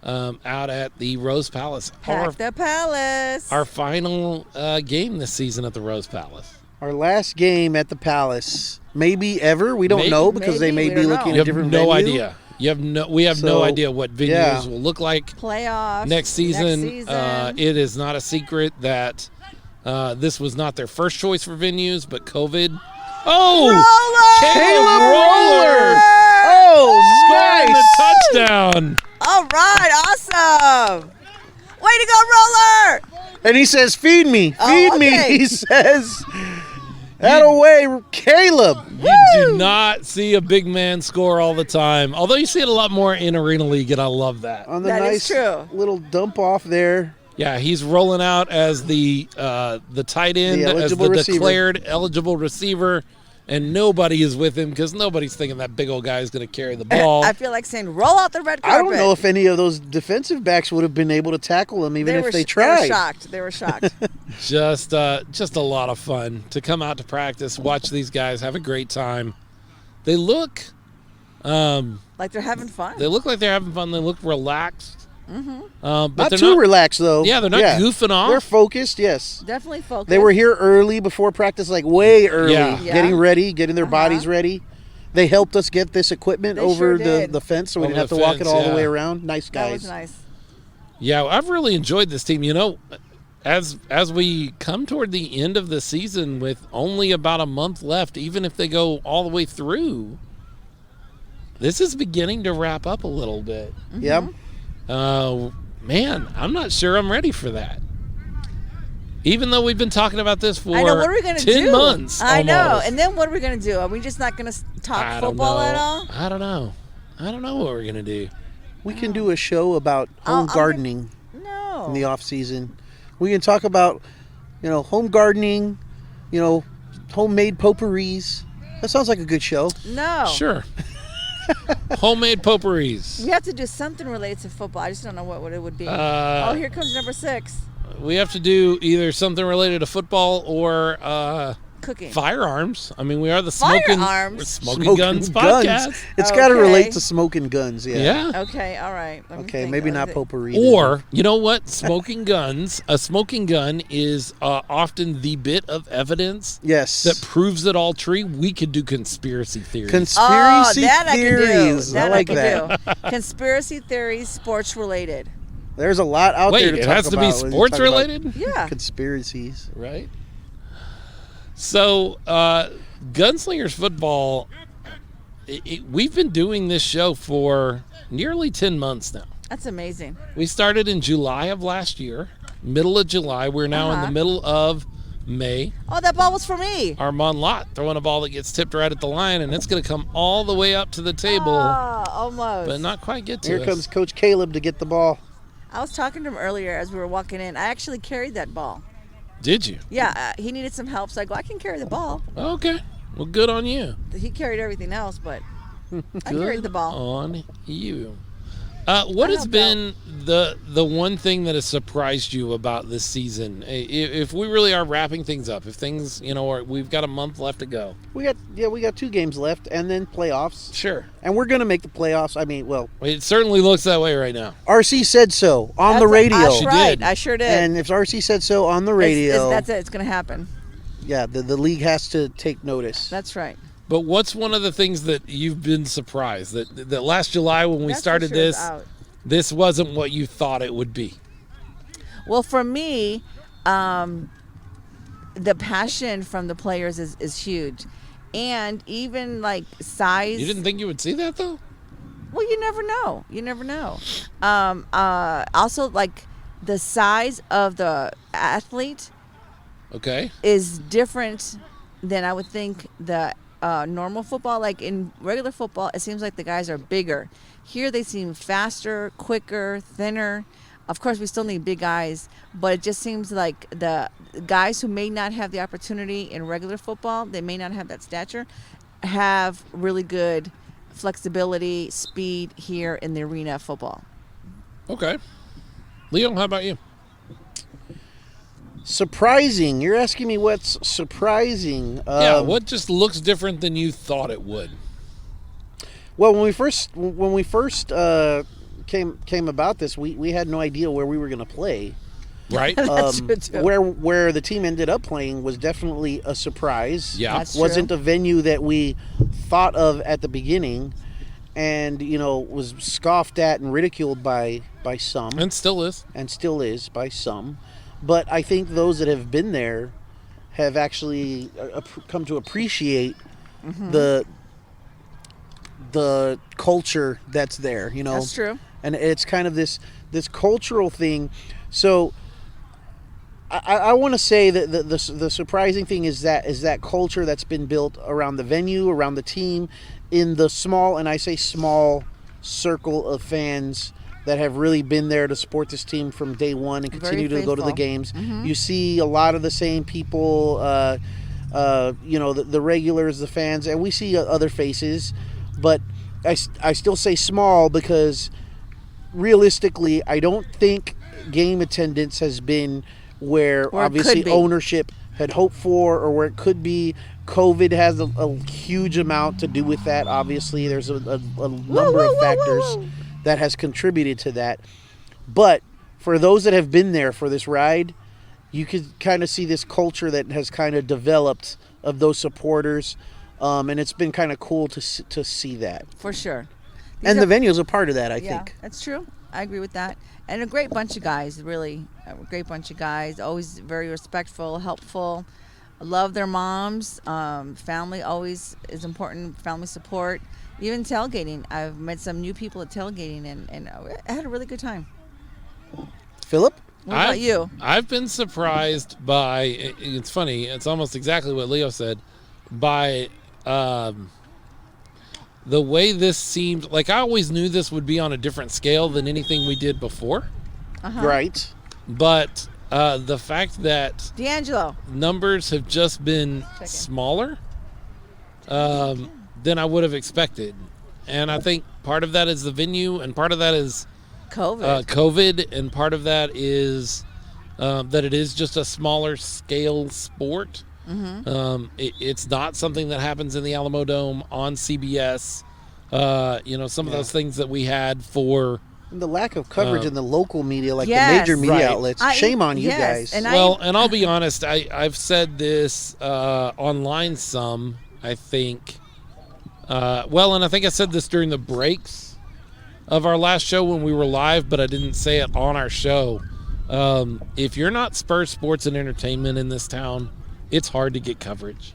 out at the Rose Palace. Pack the Palace. Our final game this season at the Rose Palace. Our last game at the Palace. Maybe ever. We don't know because they may be looking at a different venue. No idea. We have no idea what venues will look like Playoffs next season. It is not a secret that this was not their first choice for venues, but COVID. Oh, Caleb Roller! Scoring the touchdown. All right, awesome. Way to go, Roller! And he says, feed me, Oh, me. okay. He says, that away, Caleb. You do not see a big man score all the time, although you see it a lot more in Arena League, and I love that. On the That nice is true. little dump off there. Yeah, he's rolling out as the tight end, as eligible the receiver. declared eligible receiver, and nobody is with him because nobody's thinking that big old guy is going to carry the ball. I feel like saying, roll out the red carpet. I don't know if any of those defensive backs would have been able to tackle him, even if they They tried. were shocked. They were shocked. Just a lot of fun to come out to practice, watch these guys have a great time. They look Like they're having fun. They look like they're having fun. They look relaxed. Mm-hmm. But Not they're too relaxed, though. Yeah, they're not goofing off. They're focused, yes. Definitely focused. They were here early before practice, like way early, Yeah. getting ready, getting their bodies ready. They helped us get this equipment They over sure did. the fence, so we Over didn't have the to walk fence, it all yeah. the way around. Nice That guys. was nice. Yeah, I've really enjoyed this team. You know, as we come toward the end of the season with only about a month left, even if they go all the way through, this is beginning to wrap up a little bit. Yep. Man, I'm not sure I'm ready for that. Even though we've been talking about this for I know. What are we going to do? 10 months I know. almost. And then what are we going to do? Are we just not going to talk I don't football know. at all? I don't know. I don't know what we're going to do. We can do a show about home I'm gardening No. in the off season. We can talk about, home gardening, homemade potpourris. That sounds like a good show. No. Sure. Homemade potpourris. We have to do something related to football. I just don't know what it would be. Uh, here comes number 6. We have to do either something related to football or Cooking. firearms. I mean, we are the Smokin Gunz podcast. It's got to Okay. relate to smoking guns, yeah. Yeah. Okay, all right. Let me Okay, think. maybe What not is it? potpourri. Or, you know what? Smoking guns. A smoking gun is often the bit of evidence Yes. that proves it all true. We could do conspiracy theories. Conspiracy that theories. I can do. That like I that. can do. Conspiracy theories, sports related. There's a lot out there Wait, to it talk has to be about when you sports talk about related? Yeah. Conspiracies. Right? So, Gunslingers football, we've been doing this show for nearly 10 months now. That's amazing. We started in July of last year, middle of July. We're now in the middle of May. Oh, that ball was for me. Armand Lott throwing a ball that gets tipped right at the line, and it's going to come all the way up to the table, Oh, almost. but not quite get to Here us. comes Coach Caleb to get the ball. I was talking to him earlier as we were walking in. I actually carried that ball. Did you? Yeah, he needed some help, so I go, I can carry the ball. Okay. Well, good on you. He carried everything else, but I carried the ball. On you. What I has helped been the one thing that has surprised you about this season? If we really are wrapping things up, if things, we've got a month left to go. We got 2 games left and then playoffs. Sure. And we're going to make the playoffs. I mean, well, It certainly looks that way right now. RC said so on the That's radio. That's She right. did. I sure did. And if RC said so on the radio, That's it. It's going to happen. yeah, the league has to take notice. That's right. But what's one of the things that you've been surprised that last July when we That's for started sure is this, out. this wasn't what you thought it would be? Well, for me, the passion from the players is huge. And even like size. You didn't think you would see that though? Well, you never know. You never know. Also, like the size of the athlete Okay. is different than I would think the normal football. Like in regular football, it seems like the guys are bigger. Here they seem faster, quicker, thinner. Of course, we still need big guys, but it just seems like the guys who may not have the opportunity in regular football, they may not have that stature, have really good flexibility, speed here in the arena of football. Okay. Leo, how about you? Surprising. You're asking me what's surprising. Yeah, what just looks different than you thought it would? Well, when we first came about this, we had no idea where we were going to play. Right? That's true, too. Where the team ended up playing was definitely a surprise. Yeah. That's Wasn't true. a venue that we thought of at the beginning. and was scoffed at and ridiculed by some, And still is. by some. But I think those that have been there have actually come to appreciate the culture that's there. That's true. And it's kind of this cultural thing. So I want to say that the surprising thing is that culture that's been built around the venue, around the team, in the small, and I say small, circle of fans that have really been there to support this team from day one and continue to go to the games. You see a lot of the same people, the regulars, the fans, and we see other faces, but I still say small because realistically, I don't think game attendance has been where obviously ownership had hoped for, or where it could be. COVID has a huge amount to do with that. Obviously, there's a number of factors that has contributed to that. But for those that have been there for this ride, you could kind of see this culture that has kind of developed of those supporters, and it's been kind of cool to see that. For sure. And the venue is a part of that, I think. That's true. I agree with that. And a great bunch of guys, really. A great bunch of guys. Always very respectful, helpful. Love their moms. Family always is important. Family support. Even tailgating. I've met some new people at tailgating, and I had a really good time. Philip? What about you? I've been surprised by, it's funny, it's almost exactly what Leo said, by the way this seemed. Like, I always knew this would be on a different scale than anything we did before. Right. But the fact that D'Angelo numbers have just been smaller than I would have expected. And I think part of that is the venue, and part of that is COVID, and part of that is that it is just a smaller scale sport. It's not something that happens in the Alamo Dome on CBS. Some of those things that we had for... And the lack of coverage in the local media, like the major media outlets. Shame on you guys. And and I'll be honest, I've said this online some, I think. And I think I said this during the breaks of our last show when we were live, but I didn't say it on our show. If you're not Spurs Sports and Entertainment in this town, it's hard to get coverage.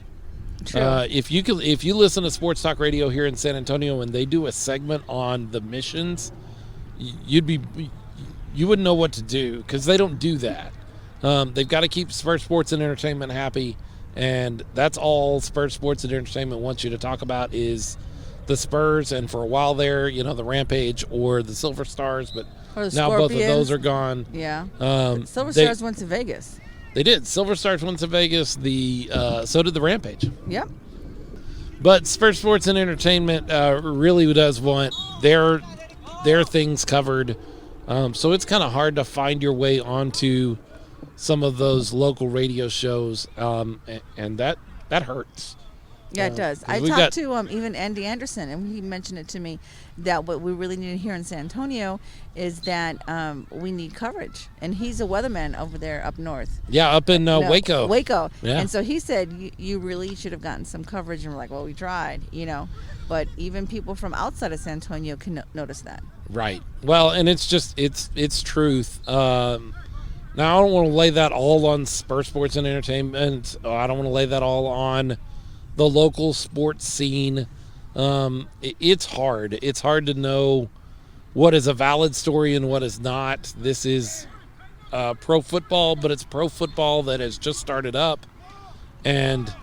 True. If you listen to Sports Talk Radio here in San Antonio and they do a segment on the missions, you wouldn't know what to do, because they don't do that. They've got to keep Spurs Sports and Entertainment happy, and that's all Spurs Sports and Entertainment wants you to talk about is the Spurs, and for a while there, the Rampage or the Silver Stars, but now both of those are gone. Yeah. Silver Stars went to Vegas. They did. Silver Stars went to Vegas. So did the Rampage. Yep. But Spurs Sports and Entertainment really does want their things covered. So it's kind of hard to find your way onto some of those local radio shows, and that hurts. Yeah, it does. I talked to even Andy Anderson, and he mentioned it to me that what we really need here in San Antonio is that we need coverage. And he's a weatherman over there up north. Yeah, up in Waco. Waco. Yeah. And so he said, you really should have gotten some coverage. And we're like, well, we tried, But even people from outside of San Antonio can notice that. Right. Well, and it's just, it's truth. Now, I don't want to lay that all on Spurs Sports and Entertainment. I don't want to lay that all on the local sports scene. It's hard. It's hard to know what is a valid story and what is not. This is pro football, but it's pro football that has just started up. And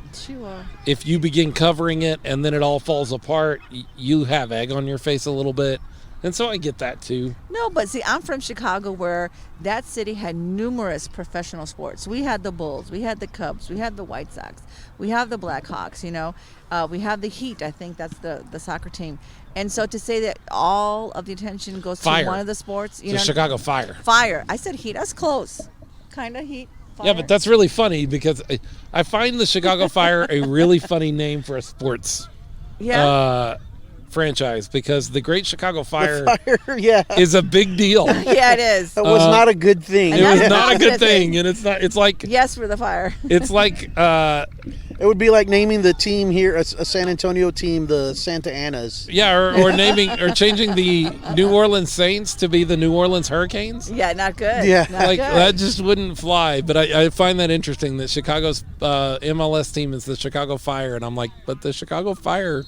if you begin covering it and then it all falls apart, you have egg on your face a little bit. And so I get that too. No, but see, I'm from Chicago, where that city had numerous professional sports. We had the Bulls, we had the Cubs, we had the White Sox, we have the Blackhawks, we have the Heat. I think that's the soccer team. And so to say that all of the attention goes to one of the sports, the Chicago Fire. Fire. I said Heat. That's close. Kind of Heat. Fire. Yeah, but that's really funny because I find the Chicago Fire a really funny name for a sports. Yeah. Franchise, because the Great Chicago Fire, is a big deal. Yeah, it is. It was not a good thing. It was not a good thing, and it's not. It's like yes for the fire. It's like It would be like naming the team here, a San Antonio team, the Santa Anas. Yeah, or naming or changing the New Orleans Saints to be the New Orleans Hurricanes. Yeah, not good. Yeah. Not Like, good. that just wouldn't fly. But I find that interesting that Chicago's MLS team is the Chicago Fire. And I'm like, but the Chicago Fire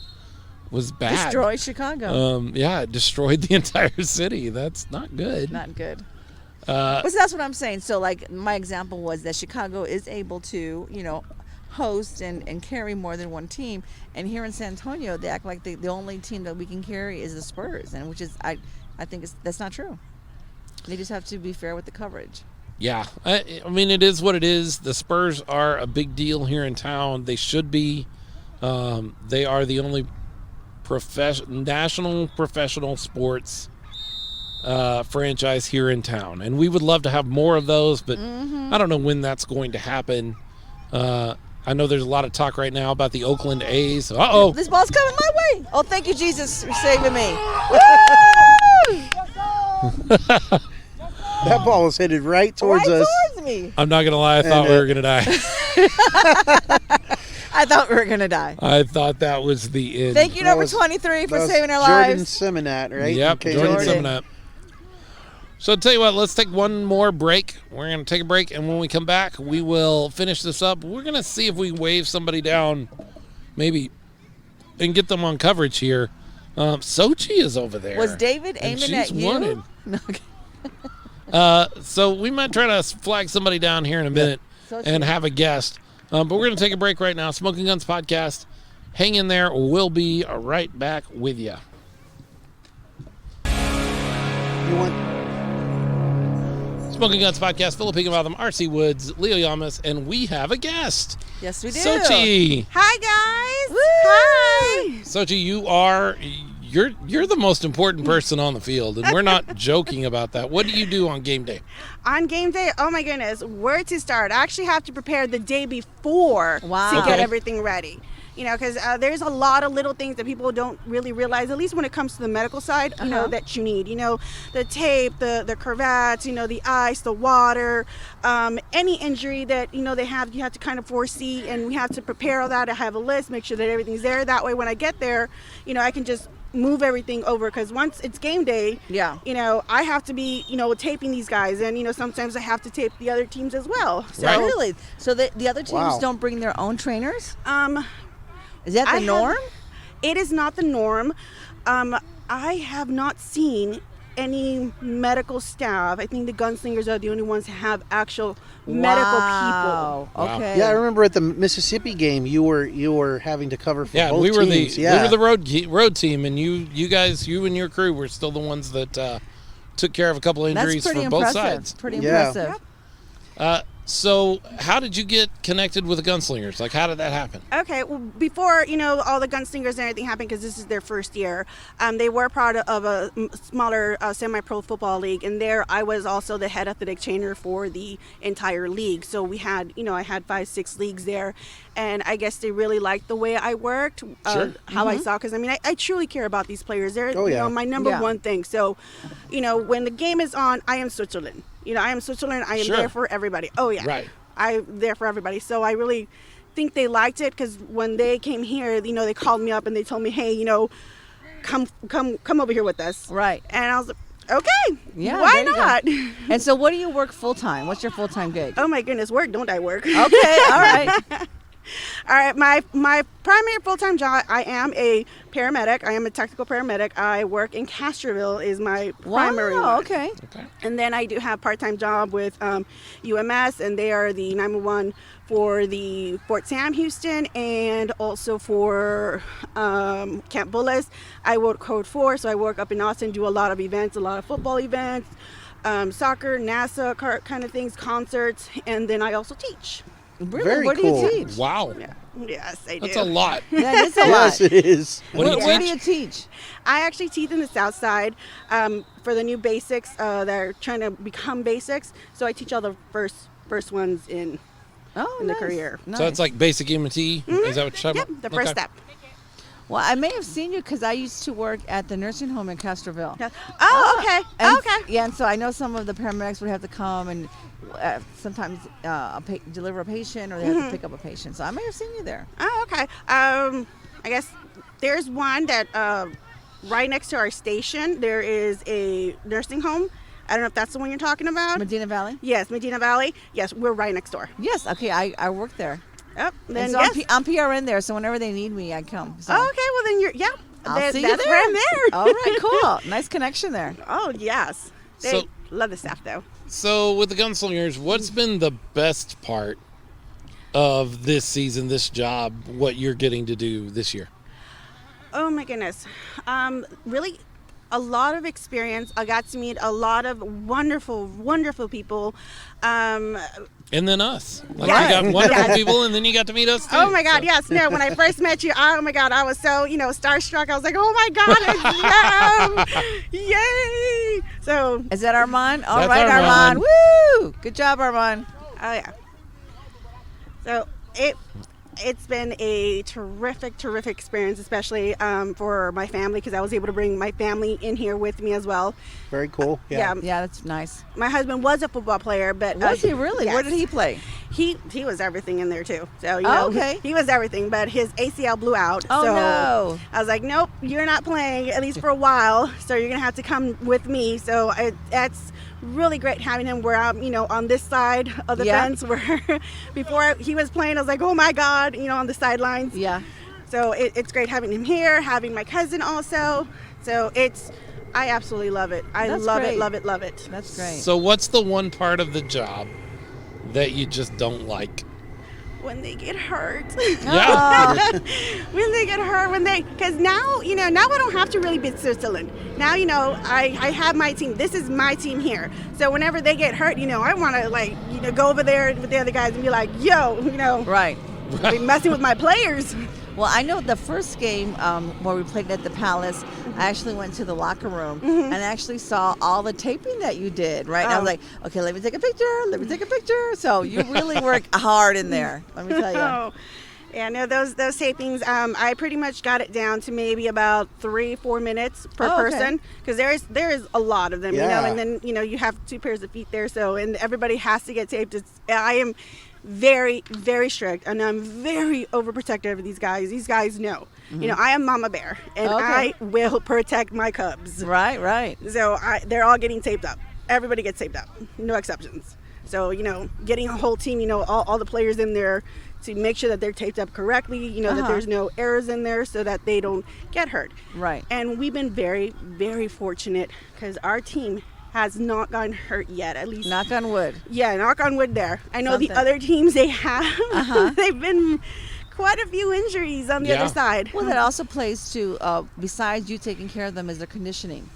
was bad. Destroy Chicago. Yeah, it destroyed the entire city. That's not good. Not good. But that's what I'm saying. So, like, my example was that Chicago is able to, host and carry more than one team. And here in San Antonio, they act like the only team that we can carry is the Spurs, and which is I think that's not true. They just have to be fair with the coverage. Yeah, I mean, it is what it is. The Spurs are a big deal here in town. They should be. They are the only national professional sports franchise here in town, and we would love to have more of those, but I don't know when that's going to happen. I know there's a lot of talk right now about the Oakland A's. Uh-oh. This ball's coming my way. Oh, thank you, Jesus, for saving me. That ball was headed right towards us. Towards me. I'm not going to lie. I thought we were going to die. I thought we were going to die. I thought that was the end. Thank you, That number was- 23, for That was saving our Jordan lives. Seminat, right? Yep, Okay, Jordan Jordan. Seminat. So I'll tell you what, let's take one more break. We're going to take a break, and when we come back, we will finish this up. We're going to see if we wave somebody down, maybe, and get them on coverage here. Sochi is over there. Was David and aiming at she's you? wanted. No, okay. So we might try to flag somebody down here in a minute Sochi. and have a guest. But we're going to take a break right now. Smokin Gunz Podcast. Hang in there. We'll be right back with you. You want? Smokin Gunz Podcast. Philip Higginbotham, R.C. Woods, Leo Yamas, and we have a guest. Yes, we do. Sochi. Hi guys. Woo! Hi. Sochi, you're the most important person on the field, and we're not joking about that. What do you do on game day? On game day, oh my goodness, where to start? I actually have to prepare the day before Wow. to Okay. get everything ready. Because there's a lot of little things that people don't really realize, at least when it comes to the medical side, that you need. The tape, the cravats, the ice, the water, any injury that, they have, you have to kind of foresee, and we have to prepare all that. I have a list, make sure that everything's there. That way when I get there, I can just move everything over, because once it's game day, Yeah. I have to be, taping these guys, and, sometimes I have to tape the other teams as well. So, Right. Really? So the other teams Wow. don't bring their own trainers? Is that the norm? It is not the norm. I have not seen any medical staff. I think the Gunslingers are the only ones that have actual medical people. Wow. Okay. Yeah, I remember at the Mississippi game, you were having to cover for Yeah, both we were teams. we were the road team, and you guys, you and your crew were still the ones that took care of a couple injuries That's pretty for both impressive. sides. Pretty Yeah. impressive. So how did you get connected with the Gunslingers? Like, how did that happen? Okay, well, before, all the Gunslingers and everything happened, because this is their first year, they were part of a smaller semi-pro football league, and there I was also the head athletic trainer for the entire league. So we had, I had 5-6 leagues there, and I guess they really liked the way I worked, Sure. how I saw, because, I truly care about these players. They're, Oh, yeah. my number Yeah. one thing. So, when the game is on, I am Switzerland. I am Switzerland. I am Sure. there for everybody. Oh, yeah. Right. I'm there for everybody. So I really think they liked it, because when they came here, they called me up and they told me, hey, come over here with us. Right. And I was like, okay, Yeah, why there you go. not? And so what do you work full time? What's your full time gig? Oh my goodness, work, don't I work? Okay, all right. All right, my primary full-time job, I am a paramedic. I am a tactical paramedic. I work in Castroville is my primary Wow, one. okay. Okay. And then I do have part-time job with UMS, and they are the 911 for the Fort Sam Houston, and also for Camp Bullis. I work Code 4, so I work up in Austin, do a lot of events, a lot of football events, soccer, NASA kind of things, concerts, and then I also teach. Really? Very what cool. do you teach? Wow. Yeah. Yes, I do. That's a lot. That is a Yes, lot. it is. What do you Where do teach? you teach? I actually teach in the South Side for the new basics that are trying to become basics. So I teach all the first ones in Oh, in the nice. career. Nice. So it's like basic EMT? Is that what you're talking Yep, about? the first Okay. step. Well, I may have seen you because I used to work at the nursing home in Castroville. Yeah. Oh, okay. And, Okay. Yeah, and so I know some of the paramedics would have to come and sometimes deliver a patient, or they have to pick up a patient. So I may have seen you there. Oh, okay. I guess there's one that right next to our station, there is a nursing home. I don't know if that's the one you're talking about. Medina Valley? Yes, Medina Valley. Yes, we're right next door. Yes. Okay, I work there. Yep. Then And so yes. I'm PRN there, so whenever they need me, I come. So. Oh, okay. Well, then I'll see you that's there. where I'm there. All right, cool. Nice connection there. Oh, yes. They So- love the staff, though. So with the Gunslingers, what's been the best part of this season, this job, what you're getting to do this year? Oh, my goodness. Really, a lot of experience. I got to meet a lot of wonderful, wonderful people. And then us. Like Yeah. you got wonderful Yeah. people, and then you got to meet us too. Oh my God, So- yes. No, when I first met you, oh my God, I was so, starstruck. I was like, oh my God, it's them. Yay. So, Is that Armand? All That's right, Armand. Woo! Good job, Armand. oh yeah. So it's been a terrific, terrific experience, especially for my family, because I was able to bring my family in here with me as well. Very cool. Yeah. Yeah, that's nice. My husband was a football player, but Was he really? yes. Where did he play? He was everything in there too. So okay. he was everything, but his ACL blew out. Oh, so no. I was like, nope, you're not playing at least for a while. So you're gonna have to come with me. So that's really great having him where I'm, on this side of the Yeah. fence. Where before he was playing, I was like, oh my God, on the sidelines. Yeah. So it's great having him here, having my cousin also. So I absolutely love it. I That's love great. it, love it, love it. That's great. So what's the one part of the job that you just don't like? When they get hurt. Yeah. When they get hurt, because now I don't have to really be Switzerland. Now, I have my team. This is my team here. So whenever they get hurt, I want to go over there with the other guys and be like, yo, Right. be messing with my players. Well, I know the first game where we played at the Palace, I actually went to the locker room and actually saw all the taping that you did, right? And I was like, okay, let me take a picture. So you really work hard in there, let me tell you. Oh. Yeah, no, those tapings, I pretty much got it down to maybe about 3-4 minutes per Oh, okay. person, because there is a lot of them, Yeah. and then you have 2 pairs of feet there, so and everybody has to get taped. I am very, very strict, and I'm very overprotective of these guys. These guys know, I am Mama Bear, and Okay. I will protect my cubs. Right. So they're all getting taped up. Everybody gets taped up, no exceptions. So getting a whole team, all the players in there to make sure that they're taped up correctly, that there's no errors in there so that they don't get hurt. Right. And we've been very, very fortunate because our team has not gotten hurt yet, at least. Knock on wood. Yeah, knock on wood there. I know Something. the other teams, they have. They've been quite a few injuries on the Yeah. other side. Well, that also plays to, besides you taking care of them, is their conditioning.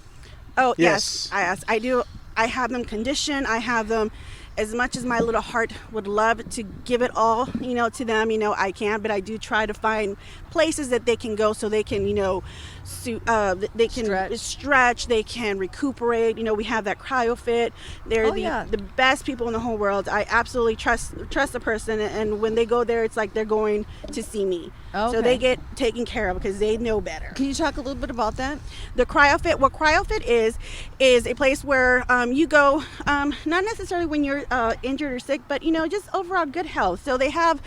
Oh, Yes. yes. I do. I have them conditioned. I have them, as much as my little heart would love to give it all, to them, I can't, but I do try to find places that they can go so they can, they can stretch, they can recuperate. We have that cryo fit. They're the best people in the whole world. I absolutely trust the person, and when they go there, it's like they're going to see me. Okay. So they get taken care of because they know better. Can you talk a little bit about that? The CryoFit, what CryoFit is a place where you go, not necessarily when you're injured or sick, but just overall good health. So they have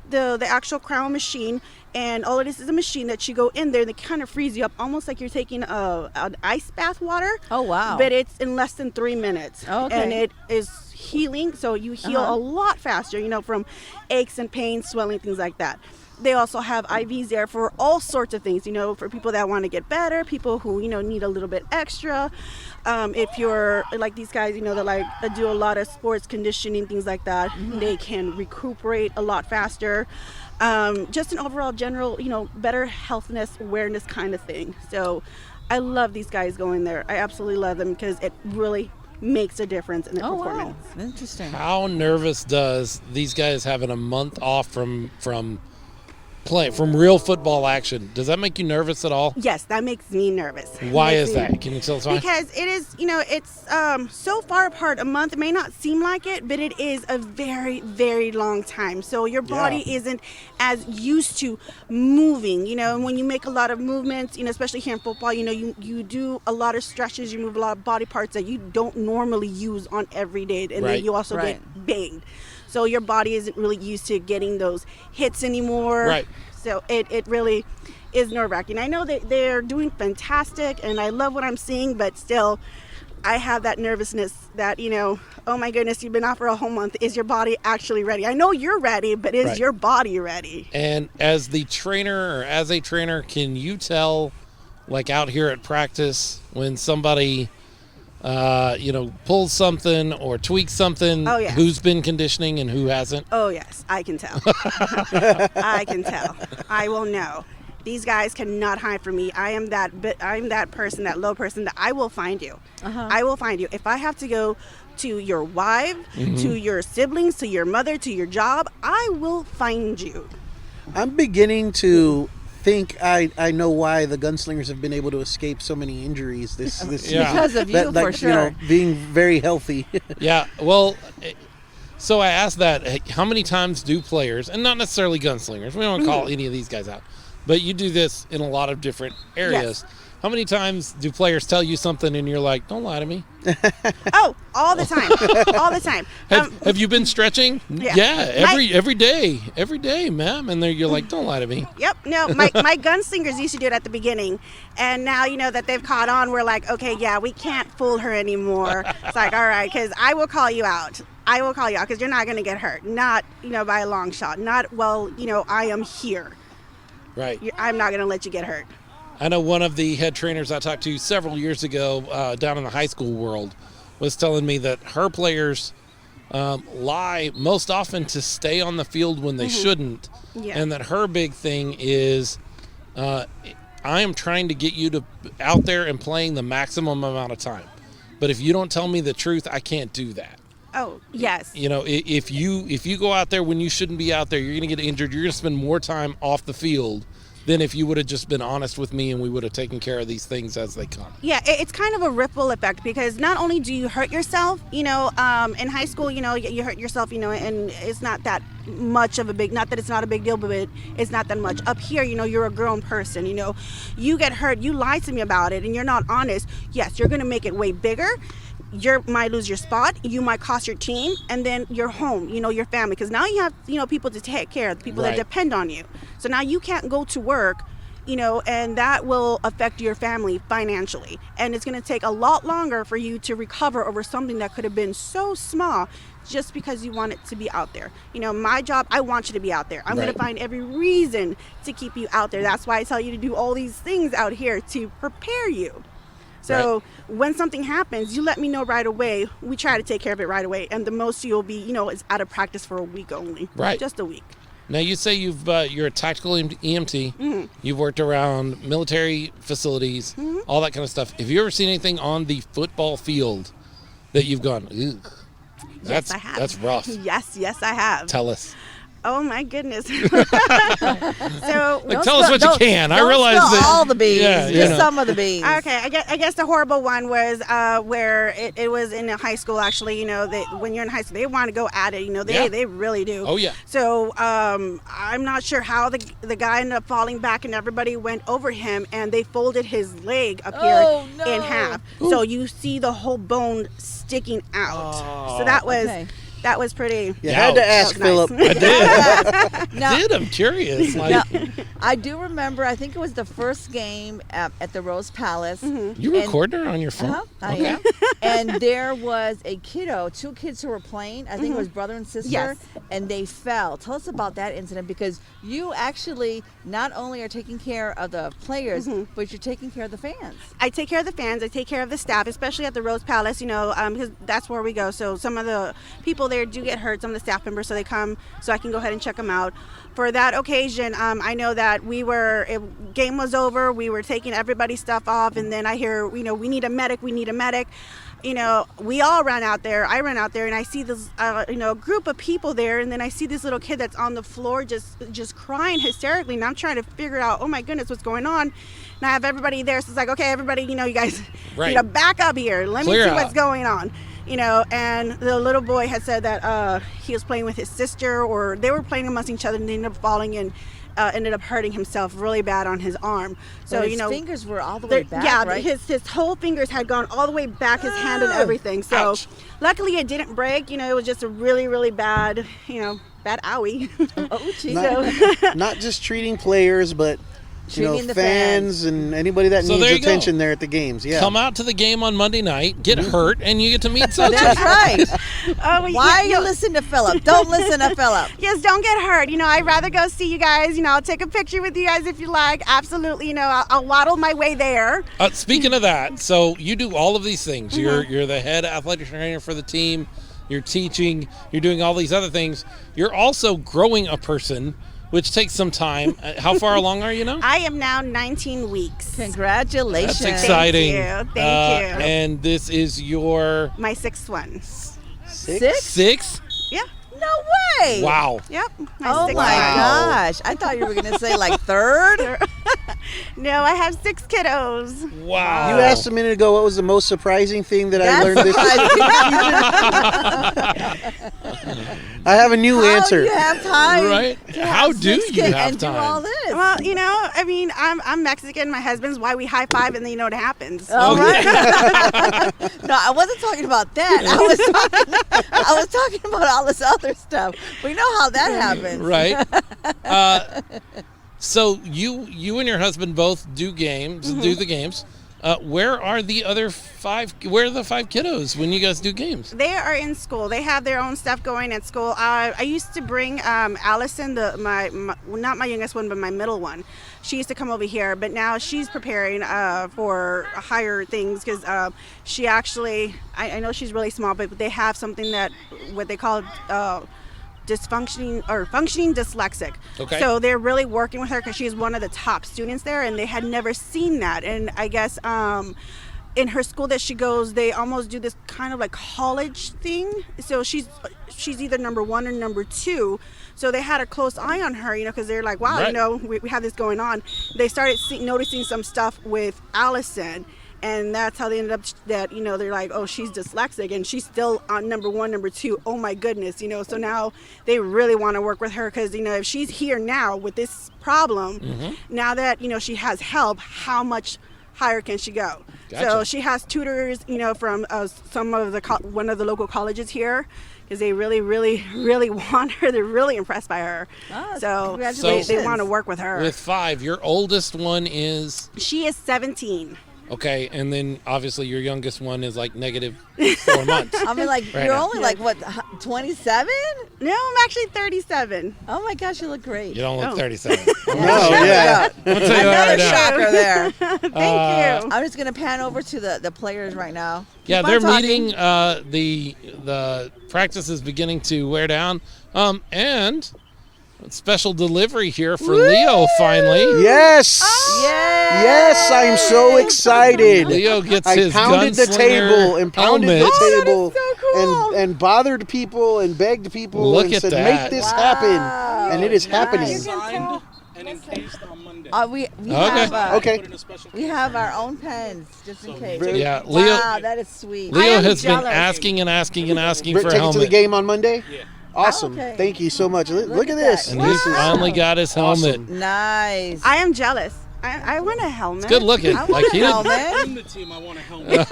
the actual cryo machine, and all it is a machine that you go in there, and they kind of freeze you up, almost like you're taking an ice bath water. Oh, wow. But it's in less than 3 minutes. Oh, okay. And it is healing, so you heal a lot faster, from aches and pains, swelling, things like that. They also have IVs there for all sorts of things, for people that want to get better, people who, need a little bit extra. If you're like these guys, that do a lot of sports conditioning, things like that, they can recuperate a lot faster. Just an overall general, better healthness, awareness kind of thing. So I love these guys going there. I absolutely love them because it really makes a difference in their performance. Wow. Interesting. How nervous does these guys having a month off from play, from real football action, does that make you nervous at all? Yes, that makes me nervous. Why is that? Can you tell us why? Because it is, it's so far apart. A month may not seem like it, but it is a very, very long time. So your body isn't as used to moving. And when you make a lot of movements, especially here in football, you do a lot of stretches, you move a lot of body parts that you don't normally use on every day, and then you also get banged. So your body isn't really used to getting those hits anymore. Right. So it really is nerve-wracking. I know that they're doing fantastic, and I love what I'm seeing, but still, I have that nervousness that, oh my goodness, you've been out for a whole month. Is your body actually ready? I know you're ready, but is your body ready? And as a trainer, can you tell, like out here at practice, when somebody pulls something or tweaks something, who's been conditioning and who hasn't? Oh, yes, I can tell. I can tell. I will know. These guys cannot hide from me. I'm that person, that low person, that I will find you. I will find you. If I have to go to your wife, to your siblings, to your mother, to your job, I will find you. I'm beginning to think I know why the Gunslingers have been able to escape so many injuries this season. Because of you, for sure. Being very healthy. Yeah, well, so I asked that, how many times do players, and not necessarily Gunslingers, we don't call any of these guys out, but you do this in a lot of different areas. Yes. How many times do players tell you something and you're like, don't lie to me? Oh, all the time. All the time. Have you been stretching? Yeah. Every day, ma'am. And you're like, don't lie to me. Yep. No, my Gunslingers used to do it at the beginning. And now, that they've caught on, we're like, okay, we can't fool her anymore. It's like, all right, because I will call you out. I will call you out because you're not going to get hurt. Not, by a long shot. Not, I am here. Right. I'm not going to let you get hurt. I know one of the head trainers I talked to several years ago down in the high school world was telling me that her players lie most often to stay on the field when they shouldn't. Yeah. And that her big thing is I am trying to get you to out there and playing the maximum amount of time. But if you don't tell me the truth, I can't do that. Oh, yes. If you go out there when you shouldn't be out there, you're going to get injured. You're going to spend more time off the field than if you would have just been honest with me and we would have taken care of these things as they come. Yeah, it's kind of a ripple effect because not only do you hurt yourself, in high school, you hurt yourself, and it's not that much of a big, not that it's not a big deal, but it's not that much. Up here, you're a grown person, you get hurt, you lie to me about it and you're not honest. Yes, you're going to make it way bigger. You might lose your spot, you might cost your team, and then your home, your family. Because now you have, people to take care of, the people that depend on you. So now you can't go to work, and that will affect your family financially. And it's going to take a lot longer for you to recover over something that could have been so small just because you want it to be out there. My job, I want you to be out there. I'm going to find every reason to keep you out there. That's why I tell you to do all these things out here to prepare you. So when something happens, you let me know right away. We try to take care of it right away. And the most you'll be, is out of practice for a week only. Right. Just a week. Now, you say you're a tactical EMT. You've worked around military facilities, all that kind of stuff. Have you ever seen anything on the football field that you've gone, ugh, Yes, I have. That's rough? Yes, I have. Tell us. Oh my goodness. So tell us what you can. I realize that all the beans, just some of the beans. Okay, I guess the horrible one was where it was in high school. Actually, when you're in high school, they want to go at it. They really do. Oh yeah. So I'm not sure how the guy ended up falling back, and everybody went over him, and they folded his leg up here in half. Ooh. So you see the whole bone sticking out. So that was. Okay. That was pretty. You had to ask, Philip. Nice. I did. I'm curious. I do remember, I think it was the first game at the Rose Palace. You recorded her on your phone? I am. And there was a kiddo, two kids who were playing. I think it was brother and sister. And they fell. Tell us about that incident, because you actually not only are taking care of the players, but you're taking care of the fans. I take care of the fans. I take care of the staff, especially at the Rose Palace, because that's where we go. So some of the people there do get hurt, some of the staff members, so they come so I can go ahead and check them out. For that occasion, I know that game was over, we were taking everybody's stuff off, and then I hear, we need a medic. we all ran out there. I ran out there, and I see this, group of people there, and then I see this little kid that's on the floor just crying hysterically, and I'm trying to figure out, oh my goodness, what's going on? And I have everybody there, so it's like, okay, everybody, you guys, back up here. Let me see what's going on. And the little boy had said that he was playing with his sister, or they were playing amongst each other, and they ended up falling and ended up hurting himself really bad on his arm. So his fingers were all the way back. Yeah, right? his whole fingers had gone all the way back, his hand and everything. So luckily it didn't break. It was just a really, really bad, bad owie. Oh, geez. Not just treating players, but Treating the fans and anybody that needs attention there at the games. Yeah. Come out to the game on Monday night, get hurt, and you get to meet Xochitl. That's right. Why you listen to Philip? Don't listen to Philip. Yes, don't get hurt. I'd rather go see you guys. I'll take a picture with you guys if you like. Absolutely. I'll waddle my way there. Speaking of that, so you do all of these things. Mm-hmm. You're the head athletic trainer for the team. You're teaching. You're doing all these other things. You're also growing a person, which takes some time. How far along are you now? I am now 19 weeks. Congratulations. That's exciting. Thank you. And this is my sixth one. Six? Yeah. No way. Wow. Yep. Oh my gosh. I thought you were going to say like third. No, I have 6 kiddos. Wow. You asked a minute ago what was the most surprising thing that I learned this season. I have a new answer. How do you have time? Right? How do you have time? Do all this? Well, I'm Mexican. My husband's why we high five and then you know what happens. Oh, right. No, I wasn't talking about that. I was talking about all this other stuff. We know how that happens. Right. So you and your husband both do games, do the games. Where are the other 5? Where are the 5 kiddos when you guys do games? They are in school. They have their own stuff going at school. I used to bring Allison, my not my youngest one, but my middle one. She used to come over here, but now she's preparing for higher things because she actually, I know she's really small, but they have something that what they call functioning dyslexic. Okay. So they're really working with her because she's one of the top students there, and they had never seen that. And I guess in her school that she goes, they almost do this kind of like college thing. So she's either number 1 or number 2. So they had a close eye on her, because they're like, wow, right. We have this going on. They started noticing some stuff with Allison. And that's how they ended up that, they're like, oh, she's dyslexic and she's still on number 1, number 2. Oh, my goodness, So now they really want to work with her because, if she's here now with this problem, now that, she has help, how much higher can she go? Gotcha. So she has tutors, from one of the local colleges here because they really, really, really want her. They're really impressed by her. Oh, so congratulations. they want to work with her. With 5, your oldest one is? She is 17. Okay, and then obviously your youngest one is like negative 4 months. I mean, like, right you're now. only like, what, 27? No, I'm actually 37. Oh my gosh, you look great. You don't look 37. No, yeah. I'm gonna tell you Another right now. shocker there. Thank you. I'm just going to pan over to the players right now. Yeah, Keep on they're talking. meeting. The practice is beginning to wear down. And special delivery here for Leo finally. Yes. Yes, I'm so excited. Leo gets I his pounded the Gunslinger table and pounded helmet. the table so cool. and bothered people and begged people Look and at said, that. make this Wow. happen. And it is happening. Nice. Signed and encased on Monday. We Okay. have Okay. Put in a special we have our own pens just in case. Very- Yeah, Leo. Wow, that is sweet. Leo am has been jealous. asking and asking and asking Britt, for a take it to helmet. the game on Monday? Yeah. Awesome. Okay. Thank you so much. Look at at this. that. And This he is finally got his helmet. awesome. Nice. I am jealous. I want a helmet. It's good looking. I Like want he a didn't, helmet. In the team, I want a helmet.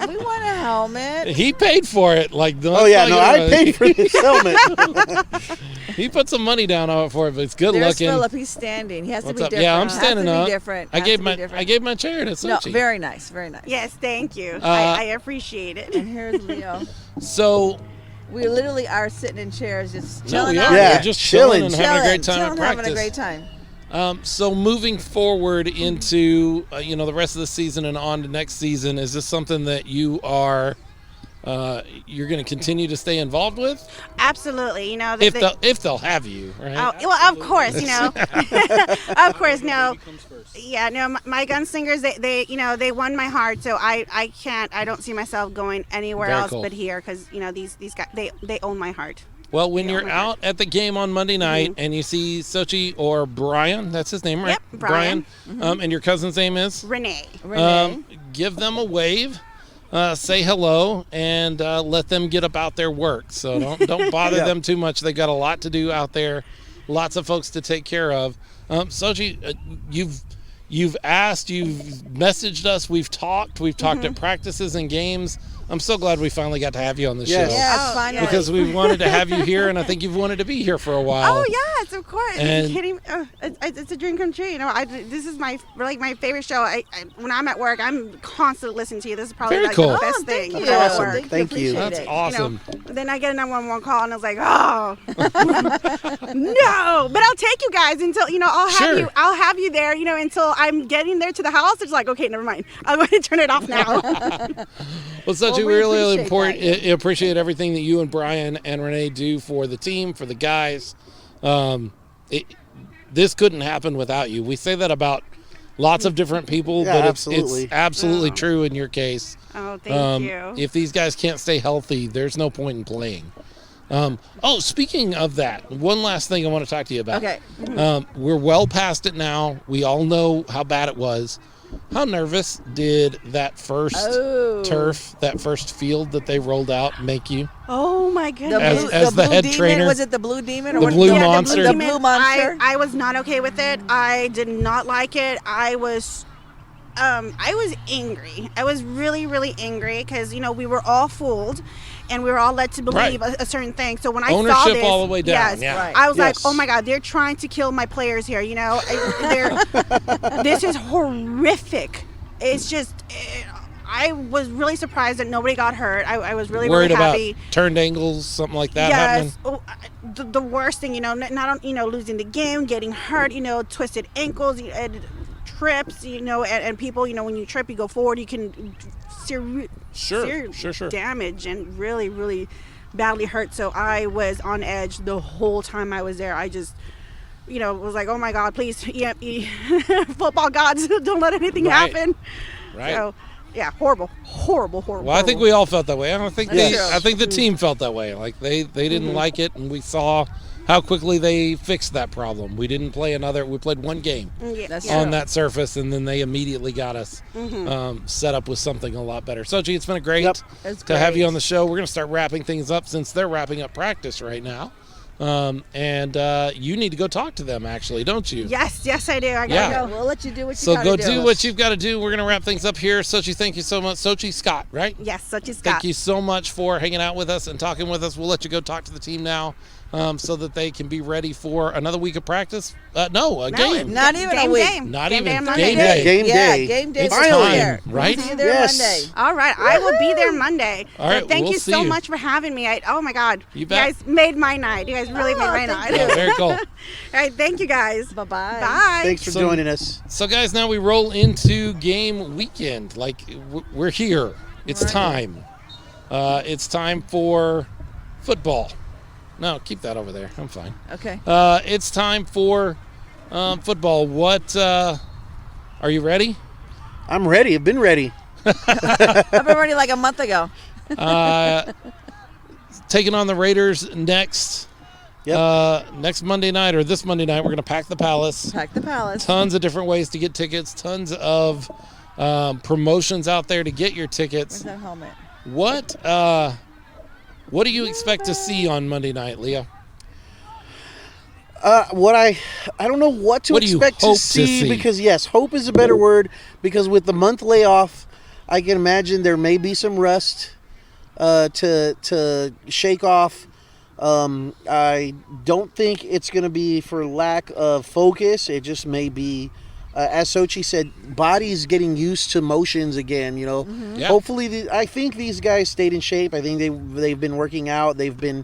We want a helmet. he paid for it. Like Oh, yeah. No, I paid for this helmet. He put some money down on it for it, but it's good There's looking. Philip. He's standing. He has What's to be up? different. Yeah, I'm Has standing to up. be different. I Has gave to my be different. I gave my chair to No, Xochitl. very nice. Very nice. Yes, thank you. I appreciate it. And here's Leo. So We literally are sitting in chairs just no, chilling we out. are. Yeah, We're just chilling and chilling. having a great time Chilling, at practice. having a great time. So moving forward into the rest of the season and on to next season, is this something that you are you're going to continue to stay involved with? Absolutely. If they'll have you, right? Oh, well, of course, of course, no. Yeah, no, my Gunslingers, they won my heart, so I don't see myself going anywhere Very else cool. but here, because, these guys, they own my heart. Well, when you're out at the game on Monday night and you see Xochitl or Brian, that's his name, right? Yep, Brian. And your cousin's name is? Renee. Give them a wave, say hello, and let them get about their work. So don't bother them too much. They got a lot to do out there, lots of folks to take care of. Xochitl, you've asked, you've messaged us, we've talked at practices and games. I'm so glad we finally got to have you on the show. Yes, finally. Because we wanted to have you here, and I think you've wanted to be here for a while. Oh yes, of course. Are And- you kidding? It's a dream come true. This is my favorite show. When I'm at work, I'm constantly lining to you. This is probably Very like cool. the best Oh, thing. thank you know, at you. work. Thank you. Appreciate That's it. awesome. Then I get a 911 call, and I was like, oh no. But I'll take you guys until Sure. I'll have you there. Until I'm getting there to the house. It's like, okay, never mind. I'm going to turn it off now. Well, Xochitl, Well, we we really appreciate appreciate everything that you and Brian and Renee do for the team, for the guys. This couldn't happen without you. We say that about lots of different people, Yeah, but absolutely. it's absolutely true in your case. Oh, thank you. If these guys can't stay healthy, there's no point in playing. Speaking of that, one last thing I want to talk to you about. Okay. We're well past it now. We all know how bad it was. How nervous did that first turf, that first field that they rolled out make you? Oh my goodness. As the blue head demon, trainer? Was it the blue demon or The what? blue Yeah, monster? The blue monster. I was not okay with it. I did not like it. I was angry. I was really, really angry because we were all fooled, and we were all led to believe Right. a certain thing. So when I saw Ownership this, all the way down, yes, yeah. Right. I was like, Yes. oh my God, they're trying to kill my players here. This is horrific. It's just. I was really surprised that nobody got hurt. I was really, Worried really about happy. turned angles, something like that happening? Yes. Oh, the worst thing, not losing the game, getting hurt, twisted ankles, and trips, and people, when you trip, you go forward, you can Sure. damage and really, really badly hurt. So I was on edge the whole time I was there. I just, was like, oh my God, please, football gods, don't let anything Right. happen. Right. So, yeah, horrible. Well, I think we all felt that way. I think That's I think the team felt that way. Like they didn't like it, and we saw how quickly they fixed that problem. We didn't play another. We played one game That's on true. that surface, and then they immediately got us set up with something a lot better. Xochitl, it's been great It's to have you great. on the show. We're going to start wrapping things up since they're wrapping up practice right now. And you need to go talk to them, actually, don't you? Yes, I do. I gotta Yeah. go. We'll let you do what you So gotta go do. do what you've got to do. We're going to wrap things up here. Xochitl, thank you so much. Xochitl Scott, right? Yes, Xochitl Scott. Thank you so much for hanging out with us and talking with us. We'll let you go talk to the team now so that they can be ready for another week of practice. A game. Not even a Game week. day. Not Game even day on game Monday. day. Game Yeah, day. game day. It's for Finally. there. Right? We'll see you there Yes. Monday. All right, I will be there Monday. All right, But thank we'll you see so you. much for having me. Oh my God, You bet. guys made my night. You guys really made my thank night. you. Yeah, very cool. All right, thank you guys. Bye-bye. Bye. Thanks for So- joining us. So, guys, now we roll into game weekend. Like, we're here. It's time. It's time for football. No, keep that over there. I'm fine. Okay. It's time for football. What are you ready? I'm ready. I've been ready. I've been ready like a month ago. Taking on the Raiders next. Yep. Next Monday night, or this Monday night, we're going to pack the Palace. Pack the palace. Tons of different ways to get tickets. Tons of promotions out there to get your Where's tickets. that helmet? What do you expect to see on Monday night, Leah? What I don't know what to What do you expect hope to to see see? because yes, hope is a better word because with the month layoff, I can imagine there may be some rust to shake off. I don't think it's going to be for lack of focus. It just may be, as Xochitl said, bodies getting used to motions again. Yeah. Hopefully, I think these guys stayed in shape. I think they've been working out. They've been,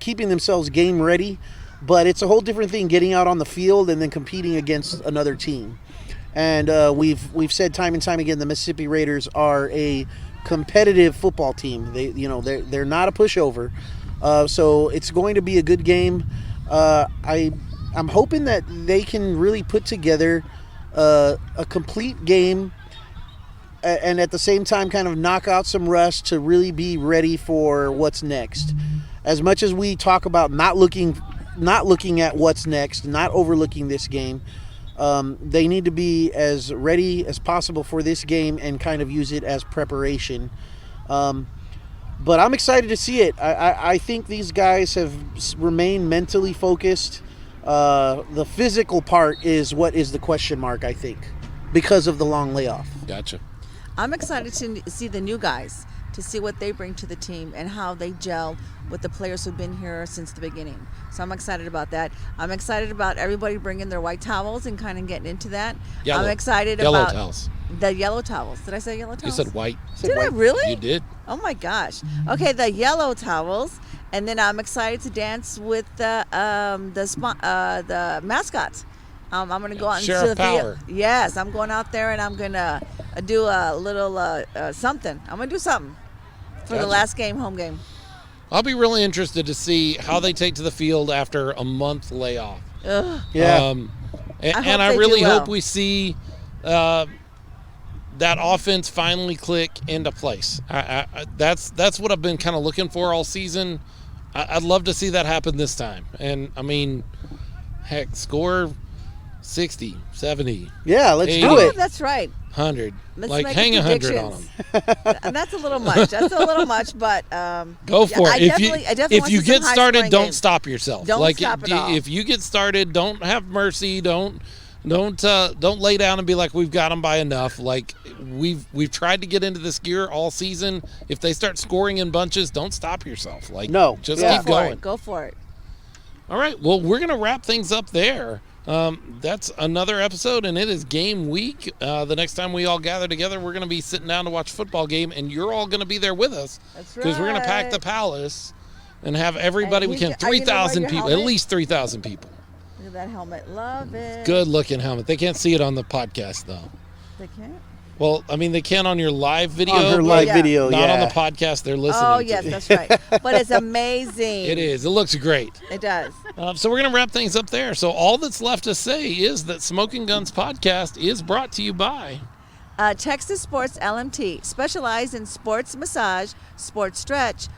keeping themselves game ready. But it's a whole different thing getting out on the field and then competing against another team. And we've said time and time again the Mississippi Raiders are a competitive football team. They're not a pushover. So it's going to be a good game. I'm hoping that they can really put together a complete game and at the same time kind of knock out some rust to really be ready for what's next. As much as we talk about not looking at what's next, not overlooking this game, they need to be as ready as possible for this game and kind of use it as preparation. But I'm excited to see it. I think these guys have remained mentally focused. The physical part is what is the question mark, I think, because of the long layoff. Gotcha. I'm excited to see the new guys, to see what they bring to the team and how they gel with the players who've been here since the beginning. So I'm excited about that. I'm excited about everybody bringing their white towels and kind of getting into that. Yellow. I'm excited Yellow about towels. the yellow towels. Did I say yellow towels? You said white. Did I really? You did. Oh my gosh. Okay, the yellow towels, and then I'm excited to dance with the mascots. I'm going to go out into Sheriff the Power. field. Yes, I'm going out there and I'm going to do a little something. I'm going to do something for the Gotcha. last game, home game. I'll be really interested to see how they take to the field after a month layoff. Ugh. Yeah. And hope I they really do well. hope we see that offense finally click into place. That's what I've been kind of looking for all season. I'd love to see that happen this time. And, I mean, heck, score 60, 70, Yeah, let's 80. do Oh, it. that's right. 100. Let's Like, make hang 100 on predictions. them. And that's a little much. That's a little much, but Go for I it. definitely If want you to see get some started, high-scoring don't games. stop yourself. Don't like stop at all. if you get started, don't have mercy. Don't lay down and be like, we've got them by enough. Like we've tried to get into this gear all season. If they start scoring in bunches, don't stop yourself. Like No. just Yeah. keep going. Go for it. All right. Well, we're gonna wrap things up there. That's another episode, and it is game week. The next time we all gather together, we're going to be sitting down to watch a football game, and you're all going to be there with us. That's Because we're going to pack right. the palace and have everybody And we can. are you gonna wear 3,000 your people, at helmet? least 3,000 people. Look at that helmet. Love it. Good looking helmet. They can't see it on the podcast, though. They can't? Well, I mean, they can on your live video. On her but live Yeah. video, Not yeah. on the podcast they're listening Oh, to. yes, that's right. But it's amazing. It is. It looks great. It does. So we're going to wrap things up there. So all that's left to say is that Smokin Gunz Podcast is brought to you by... Texas Sports LMT, specialized in sports massage, sports stretch,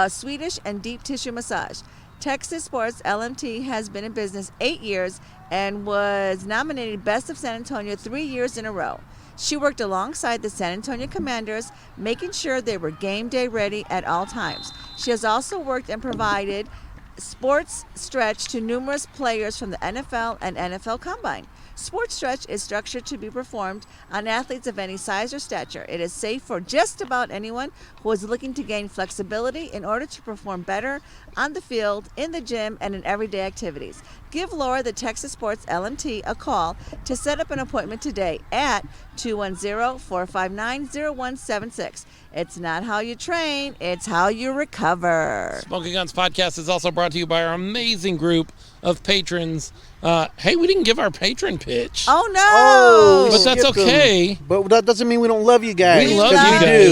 Swedish and deep tissue massage. Texas Sports LMT has been in business 8 years and was nominated Best of San Antonio 3 years in a row. She worked alongside the San Antonio Commanders, making sure they were game day ready at all times. She has also worked and provided sports stretch to numerous players from the NFL and NFL Combine. Sports stretch is structured to be performed on athletes of any size or stature. It is safe for just about anyone who is looking to gain flexibility in order to perform better on the field, in the gym, and in everyday activities. Give Laura, the Texas Sports LMT, a call to set up an appointment today at 210-459-0176. It's not how you train, it's how you recover. Smokin Gunz Podcast is also brought to you by our amazing group of patrons. Hey, we didn't give our patron pitch. Oh no! Oh, But that's skip them. okay. But that doesn't mean we don't love you guys. We love 'cause you we guys.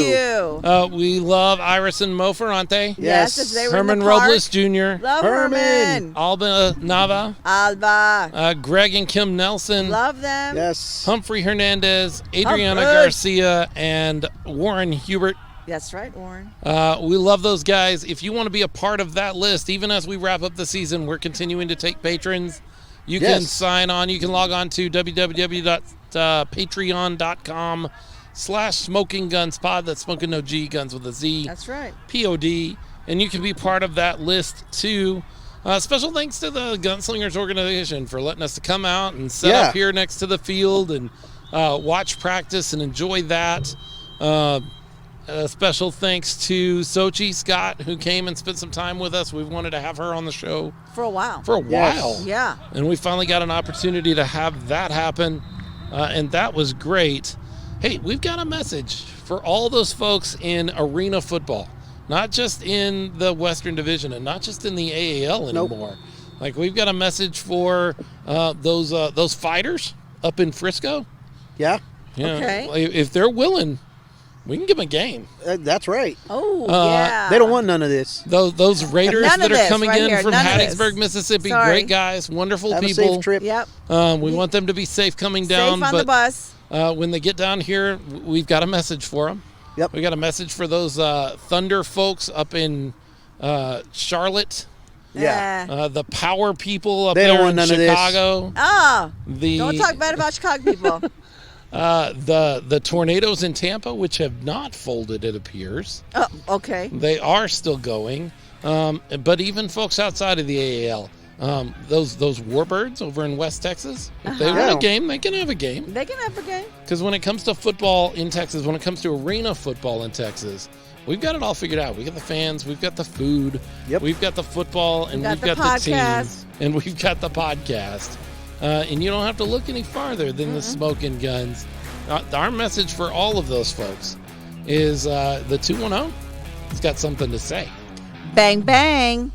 do. We love Iris and Mo Ferrante. Yes, Yes. if they were Herman in the park. Robles Jr. Love Herman. Herman. Alba Nava. Alba. Greg and Kim Nelson. Love them. Yes. Humphrey Hernandez. Adriana Humphrey. Garcia. And Warren Hubert. That's right, Warren. We love those guys. If you want to be a part of that list, even as we wrap up the season, we're continuing to take patrons. You can Yes. sign on. You can log on to www.patreon.com/SmokinGunzPod. That's Smokin' No G, Guns with a Z. That's right. POD. And you can be part of that list too. Special thanks to the Gunslingers organization for letting us to come out and set Yeah. up here next to the field and watch practice and enjoy that. Special thanks to Xochitl Scott, who came and spent some time with us. We've wanted to have her on the show For a while. for a Yes. while. Yeah. And we finally got an opportunity to have that happen. And that was great. Hey, we've got a message for all those folks in arena football, not just in the Western Division and not just in the AAL Nope. anymore. Like, we've got a message for those fighters up in Frisco. Yeah. You know, Okay. if they're willing We can give them a game. That's right. Oh, yeah. They don't want none of this. Those Raiders None of that are this coming right in here, from none of this. Hattiesburg, Mississippi, Sorry. great guys, wonderful Have a people. safe trip. Yep. We want them to be safe coming down. Safe on the bus. When they get down here, we've got a message for them. Yep. We got a message for those Thunder folks up in Charlotte. Yeah. The Power people up They don't there want in none of this. Chicago. Don't talk bad about Chicago people. The Tornadoes in Tampa, which have not folded, it appears. Oh, okay. They are still going. But even folks outside of the AAL, those Warbirds over in West Texas, if they want a game, they can have a game. They can have a game. Because when it comes to football in Texas, when it comes to arena football in Texas, we've got it all figured out. We got the fans, we've got the food, we've got the football, and we've got the team, and we've got the podcast. And you don't have to look any farther than the Smokin Gunz. Our message for all of those folks is the 210 has got something to say. Bang, bang.